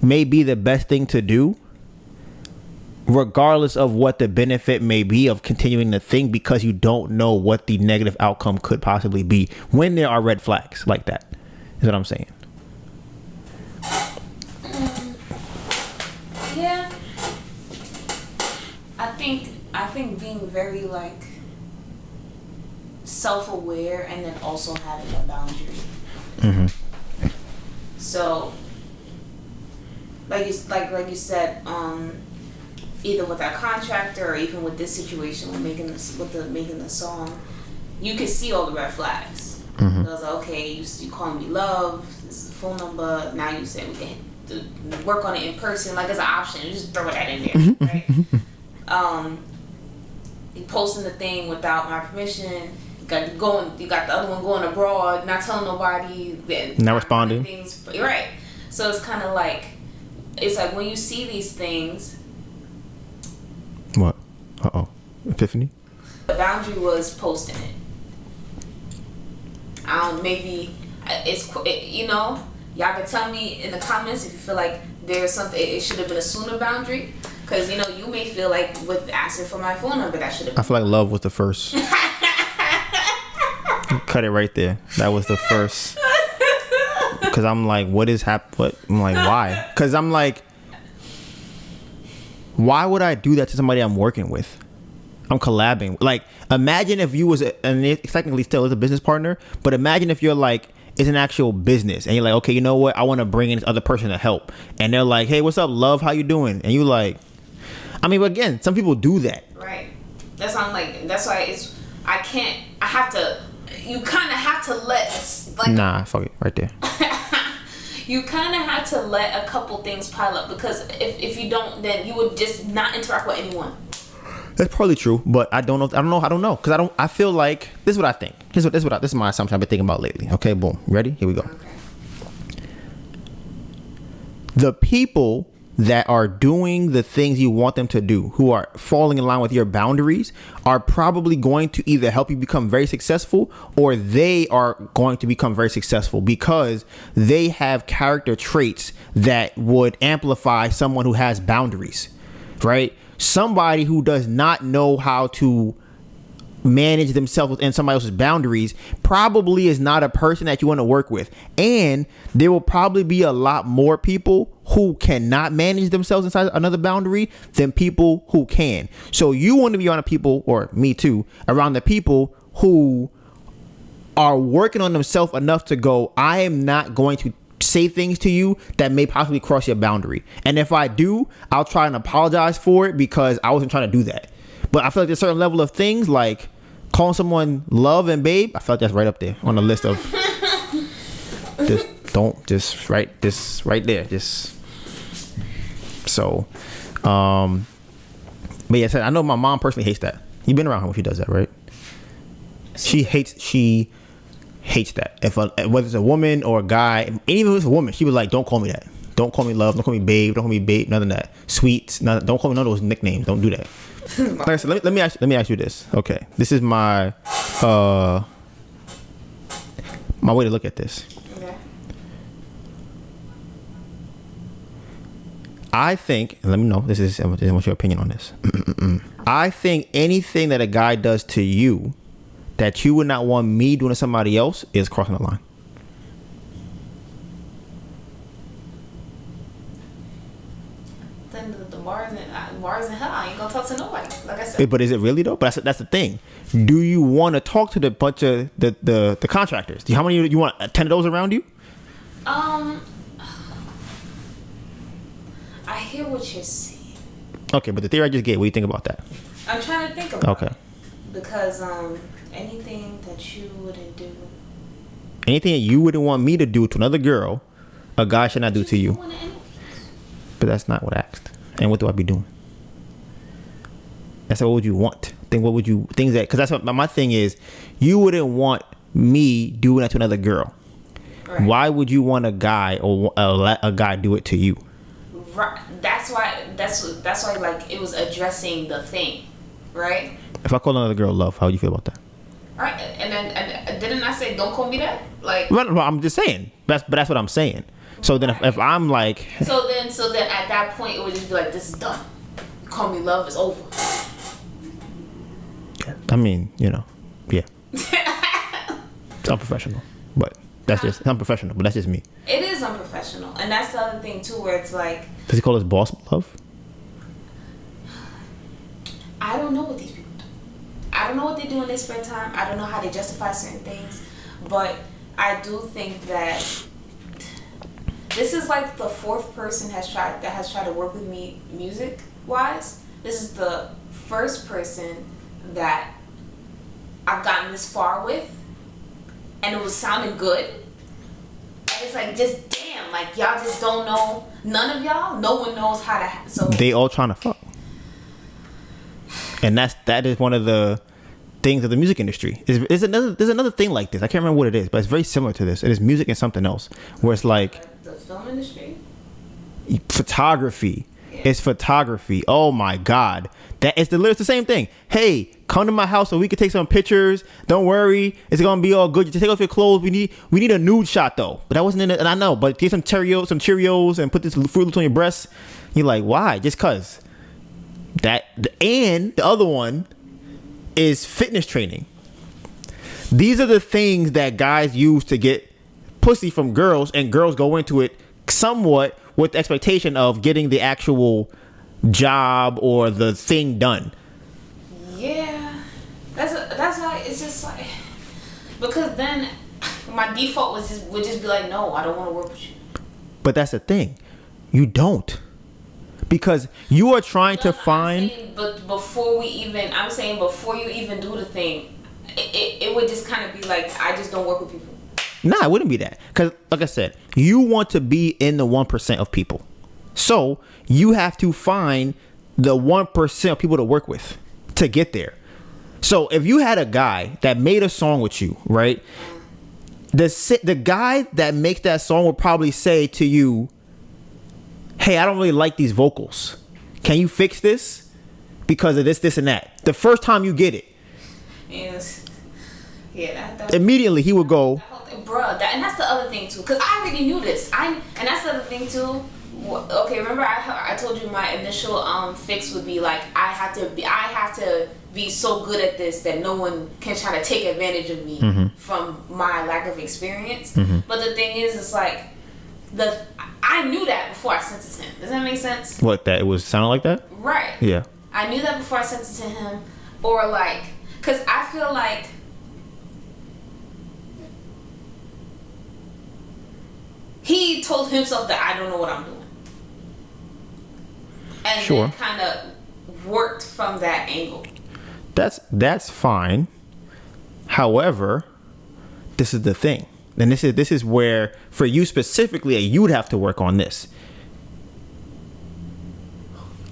may be the best thing to do, regardless of what the benefit may be of continuing the thing, because you don't know what the negative outcome could possibly be when there are red flags like that, is what I'm saying. Yeah. I think being very, like, self-aware, and then also having a boundary. Mm-hmm. So, like you said, either with that contractor or even with this situation with making the song, you could see all the red flags. Mm-hmm. I was like, okay, you calling me love, this is the phone number, now you say we can work on it in person, like, as an option, you just throw that in there, right? You posting the thing without my permission, you got the other one going abroad, not telling nobody, not responding. Things, right? So it's kind of like, it's like when you see these things. What? Epiphany? The boundary was posting it. Y'all can tell me in the comments if you feel like there's something, it should have been a sooner boundary. Because, you may feel like with asking for my phone number, that should have been. I feel like love was the first. Cut it right there. That was the first. Because I'm like, what is happening? I'm like, why? Because I'm like, why would I do that to somebody I'm working with? I'm collabing. Like, imagine if you was, and it technically still is a business partner, but imagine if you're like, it's an actual business, and you're like, okay, you know what? I want to bring in this other person to help. And they're like, hey, what's up, love? How you doing? And you like, but again, some people do that. Right. That's why I'm like, that's why I have to you kind of have to let Nah, fuck it, right there. You kind of have to let a couple things pile up, because if you don't, then you would just not interact with anyone. That's probably true, but I don't know, because I feel like, this is what I think. This is my assumption I've been thinking about lately. Okay, boom. Ready? Here we go. Okay. The people that are doing the things you want them to do, who are falling in line with your boundaries, are probably going to either help you become very successful, or they are going to become very successful because they have character traits that would amplify someone who has boundaries, right? Somebody who does not know how to manage themselves within somebody else's boundaries probably is not a person that you want to work with. And there will probably be a lot more people who cannot manage themselves inside another boundary than people who can. So you want to be around the people, or me too, around the people who are working on themselves enough to go, I am not going to say things to you that may possibly cross your boundary. And if I do, I'll try and apologize for it because I wasn't trying to do that. But I feel like there's a certain level of things like calling someone love and babe. I feel like that's right up there on the list of just right there. So, but yeah, I know my mom personally hates that. You've been around her when she does that, right? She hates that. Whether it's a woman or a guy, and even if it's a woman, she was like, don't call me that. Don't call me love. Don't call me babe. Don't call me babe. None of that. Sweet. Don't call me none of those nicknames. Don't do that. Like I said, let me ask you this. Okay, this is my way to look at this. Okay. I think, let me know. I want your opinion on this. I think anything that a guy does to you that you would not want me doing to somebody else is crossing the line. Then the bars in hell, I ain't gonna talk to nobody. Like I said. But is it really though? But that's the thing. Do you want to talk to the bunch of the contractors? How many you want? 10 of those around you? I hear what you're saying. Okay, but the theory I just gave, what do you think about that? I'm trying to think about it. Because anything that you wouldn't do. Anything that you wouldn't want me to do to another girl, a guy should not do to you. But that's not what I asked. And what do I be doing? I said, what would you want? Because that's what my thing is. You wouldn't want me doing that to another girl. Right. Why would you want a guy or let a guy do it to you? Right. That's why like it was addressing the thing, right? If I call another girl love, how would you feel about that? All right, and didn't I say don't call me that? Like, well, I'm just saying. That's what I'm saying. So then, if I'm like, so then at that point it would just be like, this is done. Call me love, it's over. Yeah, I mean, yeah. It's unprofessional, but it's unprofessional, but that's just me. It is unprofessional, and that's the other thing too, where it's like, does he call his boss love? I don't know what these people do. I don't know what they do in their spare time. I don't know how they justify certain things, but I do think that this is like the fourth person that has tried to work with me music wise. This is the first person that I've gotten this far with, and it was sounding good. And it's like, just damn, like y'all just don't know. None of y'all, no one knows how to. So they all trying to fuck, and that is one of the things of the music industry. There's another thing like this. I can't remember what it is, but it's very similar to this. It is music and something else, where it's like the film industry, photography. Yeah. It's photography. Oh my God, it's the same thing. Hey, come to my house so we can take some pictures. Don't worry, it's gonna be all good. Just take off your clothes. We need a nude shot though. But that wasn't in it, and I know. But get some Cheerios, and put this Fruit Loops on your breast. You're like, why? Just cause. And the other one is fitness training. These are the things that guys use to get pussy from girls, and girls go into it somewhat with the expectation of getting the actual job or the thing done. Yeah, that's why it's just like, because then my default would just be like, no, I don't want to work with you. But that's the thing, you don't, because you are trying to find. But before you even do the thing, it would just kind of be like, I just don't work with people. Nah, it wouldn't be that. Because, like I said, you want to be in the 1% of people. So, you have to find the 1% of people to work with to get there. So, if you had a guy that made a song with you, right? The guy that makes that song would probably say to you, hey, I don't really like these vocals. Can you fix this? Because of this, and that. The first time you get it. Yes. Yeah, that immediately he would go, bruh, and that's the other thing too, because I already knew this. And that's the other thing too. Okay, remember I told you my initial fix would be like, I have to be so good at this that no one can try to take advantage of me from my lack of experience. But the thing is, it's like I knew that before I sent it to him. Does that make sense? What, that it was sounding like that? Right. Yeah. I knew that before I sent it to him, or like, because I feel like he told himself that I don't know what I'm doing. And then kind of worked from that angle. That's fine. However, this is the thing. And this is where, for you specifically, you would have to work on this.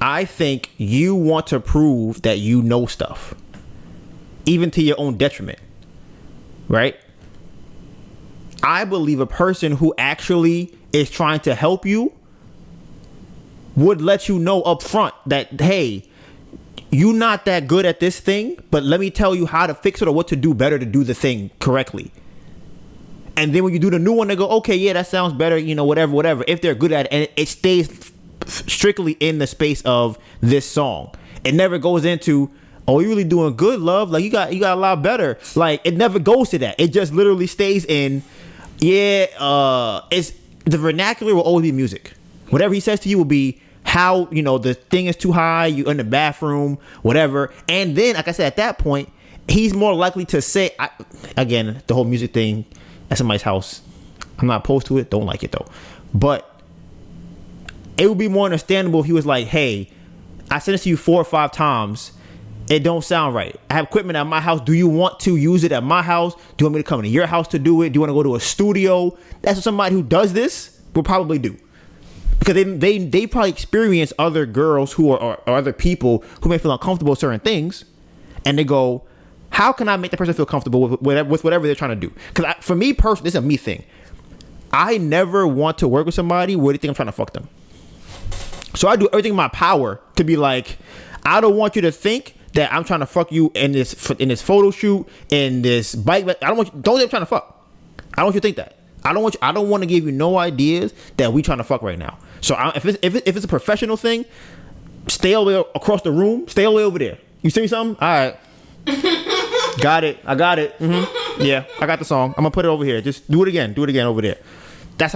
I think you want to prove that you know stuff, even to your own detriment, right? I believe a person who actually is trying to help you would let you know up front that, hey, you're not that good at this thing, but let me tell you how to fix it or what to do better to do the thing correctly. And then when you do the new one, they go, okay, yeah, that sounds better, whatever. If they're good at it, and it stays strictly in the space of this song. It never goes into, oh, you're really doing good, love. Like, you got a lot better. Like, it never goes to that. It just literally stays in, it's the vernacular will always be music. Whatever he says to you will be how, the thing is too high, you're in the bathroom, whatever. And then, like I said, at that point, he's more likely to say, again, the whole music thing at somebody's house, I'm not opposed to it, don't like it though. But it would be more understandable if he was like, hey, I sent it to you 4 or 5 times. It don't sound right. I have equipment at my house. Do you want to use it at my house? Do you want me to come to your house to do it? Do you want to go to a studio? That's what somebody who does this will probably do. Because they probably experience other girls who are or other people who may feel uncomfortable with certain things. And they go, how can I make the person feel comfortable with whatever they're trying to do? Because for me personally, this is a me thing. I never want to work with somebody where they think I'm trying to fuck them. So I do everything in my power to be like, I don't want you to think that I'm trying to fuck you in this photo shoot, in this bike. Don't think I'm trying to fuck. I don't want you to think that. I don't want to give you no ideas that we trying to fuck right now. So if it's a professional thing, stay all the way across the room. Stay all the way over there. You see something? All right. Got it. I got it. Mm-hmm. Yeah, I got the song. I'm gonna put it over here. Just do it again. Do it again over there. That's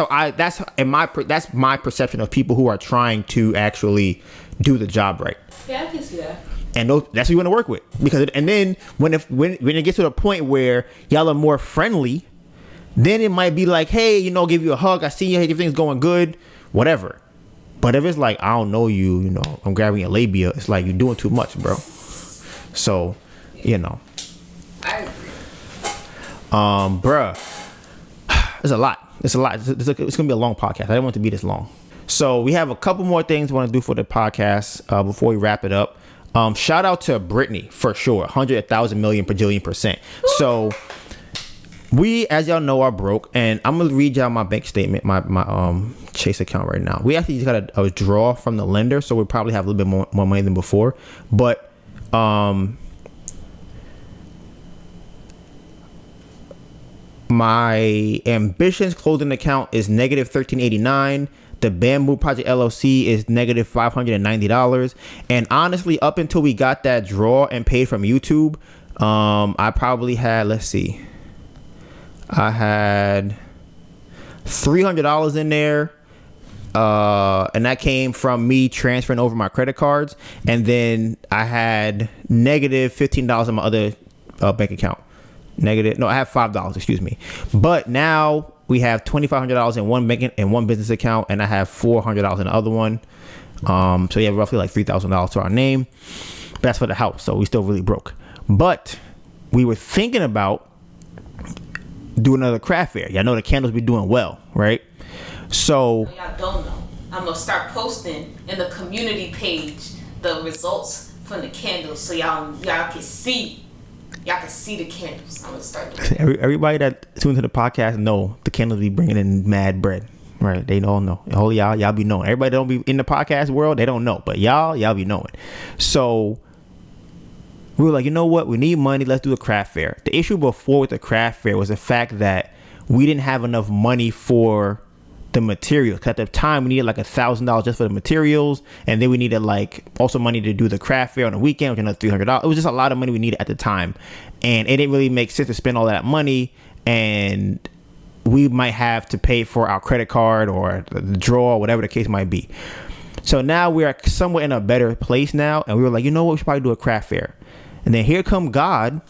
my perception of people who are trying to actually do the job right. Yeah, I can see that. And that's who you want to work with, because and then when it gets to the point where y'all are more friendly, then it might be like, hey, give you a hug. I see you. Hey, everything's going good, whatever. But if it's like, I don't know you, I'm grabbing your labia, it's like you're doing too much, bro. So, I agree. Bruh, there's a lot. It's gonna be a long podcast. I didn't want it to be this long. So we have a couple more things we want to do for the podcast before we wrap it up. Shout out to Brittany for sure. 100, 1,000, million, bajillion %. So we, as y'all know, are broke, and I'm gonna read y'all my bank statement, my Chase account right now. We actually just got a draw from the lender, so we probably have a little bit more money than before. But my Ambitions closing account is negative $1,389. The Bamboo Project LLC is negative $590. And honestly, up until we got that draw and paid from YouTube, I probably had, I had $300 in there. And that came from me transferring over my credit cards. And then I had negative $15 in my other bank account. I have $5, excuse me. But now we have $2,500 in one business account, and I have $400 in the other one. So you have roughly like $3,000 to our name. But that's for the house, so we still really broke. But we were thinking about doing another craft fair. Y'all know the candles be doing well, right? So y'all don't know. I'm gonna start posting in the community page the results from the candles, so y'all can see. Y'all can see the candles. I'm gonna start doing that. Everybody that tunes to the podcast know the candles be bringing in mad bread, right? They all know. All y'all be knowing. Everybody that don't be in the podcast world, they don't know, but y'all be knowing. So we were like, you know what? We need money. Let's do a craft fair. The issue before with the craft fair was the fact that we didn't have enough money for the materials. At the time, we needed like $1,000 just for the materials, and then we needed like also money to do the craft fair on the weekend, which another $300. It was just a lot of money we needed at the time, and it didn't really make sense to spend all that money. And we might have to pay for our credit card or the draw, whatever the case might be. So now we are somewhat in a better place now, and we were like, you know what? We should probably do a craft fair. And then here come God,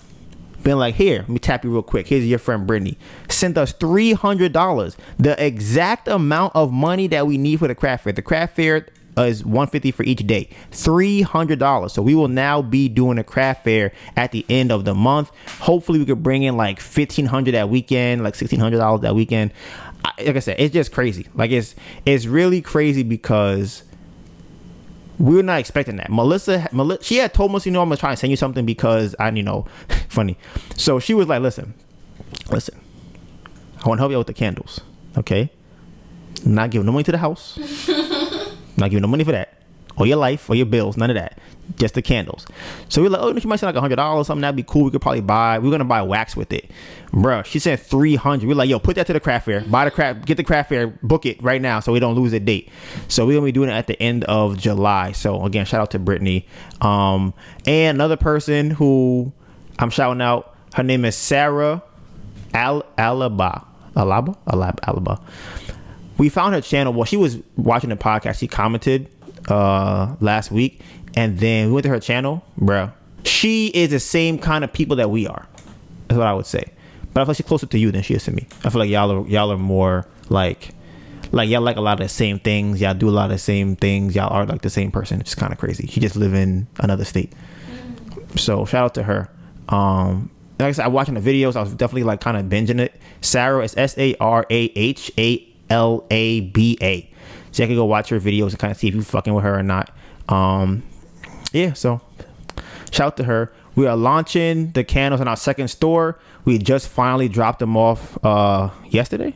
been like, here, let me tap you real quick. Here's your friend Brittany. Sent us $300, the exact amount of money that we need for the craft fair. The craft fair is $150 for each day. $300. So we will now be doing a craft fair at the end of the month. Hopefully we could bring in like $1,500 that weekend, like $1,600 that weekend. Like I said, it's just crazy. Like it's really crazy because we were not expecting that. Melissa, she had told us, I'm gonna try and send you something because funny. So she was like, listen, I want to help you out with the candles. Okay. I'm not giving no money to the house. Not giving no money for that. Or your life, or your bills, none of that. Just the candles. So we were like, oh, she might send like $100, something that'd be cool. We could probably buy. We're gonna buy wax with it, bruh. She sent $300. We're like, yo, put that to the craft fair. Get the craft fair, book it right now, so we don't lose a date. So we're gonna be doing it at the end of July. So again, shout out to Brittany. And another person who I'm shouting out. Her name is Sarahalaba. Alaba. We found her channel. Well, she was watching the podcast. She commented last week, and then we went to her channel, bro. She is the same kind of people that we are. That's what I would say. But I feel like she's closer to you than she is to me. I feel like y'all are more like y'all like a lot of the same things. Y'all do a lot of the same things. Y'all are like the same person. It's kind of crazy. She just live in another state. So shout out to her. Like I said, I'm watching the videos. I was definitely like kind of binging it. Sarah is SARAHALABA. So I can go watch her videos and kind of see if you fucking with her or not. Yeah, so shout out to her. We are launching the candles in our second store. We just finally dropped them off yesterday.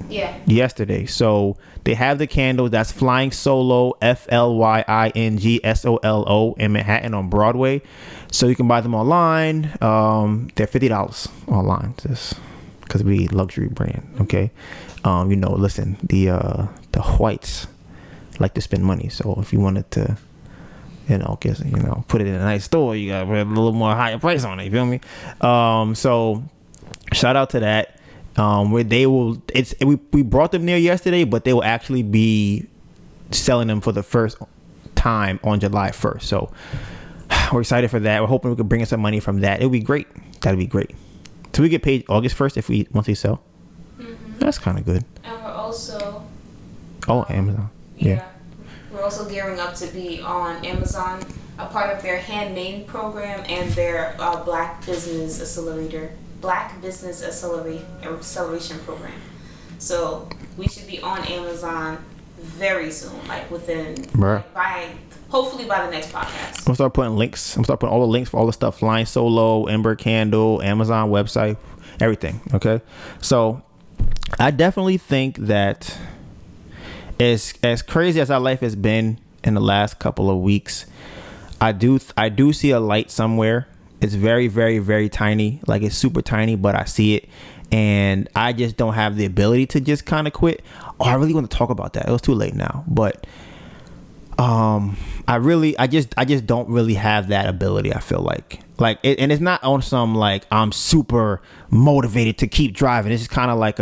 Yesterday. So they have the candles. That's Flying Solo, FLYING SOLO in Manhattan on Broadway. So you can buy them online. They're $50 online, just because we luxury brand. Okay. Listen, the whites like to spend money. So if you wanted to, put it in a nice store, you got to put a little more higher price on it. You feel me? So shout out to that. Where they will, we brought them there yesterday, but they will actually be selling them for the first time on July 1st. So we're excited for that. We're hoping we can bring in some money from that. It'll be great. That'd be great. So we get paid August 1st once we sell. Mm-hmm. That's kind of good. And we're also Amazon. Yeah. We're also gearing up to be on Amazon, a part of their handmade program and their Black Business Acceleration program. So we should be on Amazon very soon, like hopefully by the next podcast. I'm gonna start putting links. I'm gonna start putting all the links for all the stuff. Flying Solo, Ember Candle, Amazon website, everything. Okay. So I definitely think that as crazy as our life has been in the last couple of weeks, I do see a light somewhere. It's very, very, very tiny. Like it's super tiny, but I see it. And I just don't have the ability to just kind of quit. Oh, I really want to talk about that. It was too late now. But I just don't really have that ability, I feel like. And it's not on some like I'm super motivated to keep driving. It's just kind of like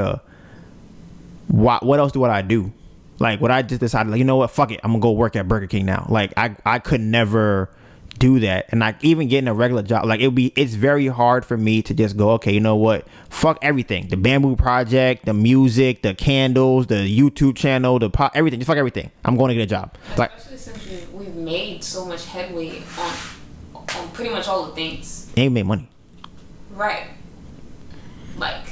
what else do I do? Like what I just decided, like, you know what, fuck it, I'm gonna go work at Burger King now. Like I could never do that. And like even getting a regular job, like it's very hard for me to just go, okay, you know what, fuck everything, the Bamboo Project, the music, the candles, the YouTube channel, everything, just fuck everything. I'm going to get a job. Especially since we've made so much headway on pretty much all the things. And you make money. Right. Like.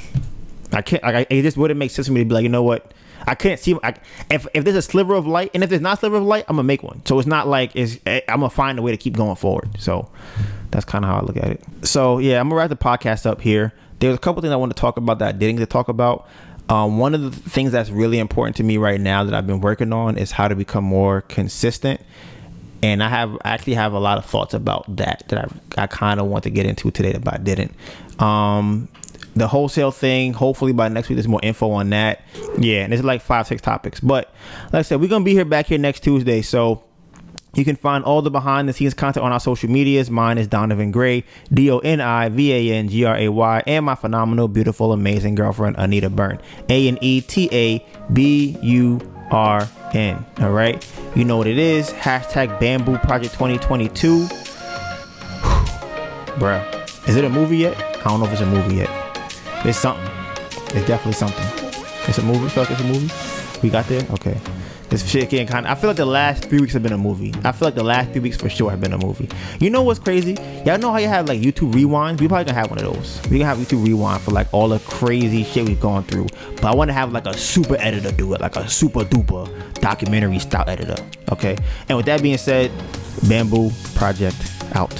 I can't. It just wouldn't make sense for me to be like, you know what? I can't see. If there's a sliver of light, and if there's not a sliver of light, I'm gonna make one. So it's not like I'm gonna find a way to keep going forward. So that's kind of how I look at it. So yeah, I'm gonna wrap the podcast up here. There's a couple things I want to talk about that I didn't get to talk about. One of the things that's really important to me right now that I've been working on is how to become more consistent. And I actually have a lot of thoughts about that I kind of want to get into today, but I didn't. The wholesale thing, hopefully by next week there's more info on that. Yeah, and there's like 5-6 topics. But like I said, we're going to be back here next Tuesday. So you can find all the behind the scenes content on our social medias. Mine is Donovan Gray, DONIVANGRAY, and my phenomenal, beautiful, amazing girlfriend, Anita Byrne, ANETABURN. All right. You know what it is. Hashtag Bamboo Project 2022. Bruh. Is it a movie yet? I don't know if it's a movie yet. It's something. It's definitely something. It's a movie. I feel like it's a movie. We got there? Okay. This shit getting kind of... I feel like the last 3 weeks have been a movie. I feel like the last 3 weeks for sure have been a movie. You know what's crazy? Y'all know how you have like YouTube rewinds? We probably gonna have one of those. We gonna have YouTube rewind for like all the crazy shit we've gone through. But I want to have like a super editor do it. Like a super duper documentary style editor. Okay? And with that being said, Bamboo Project out.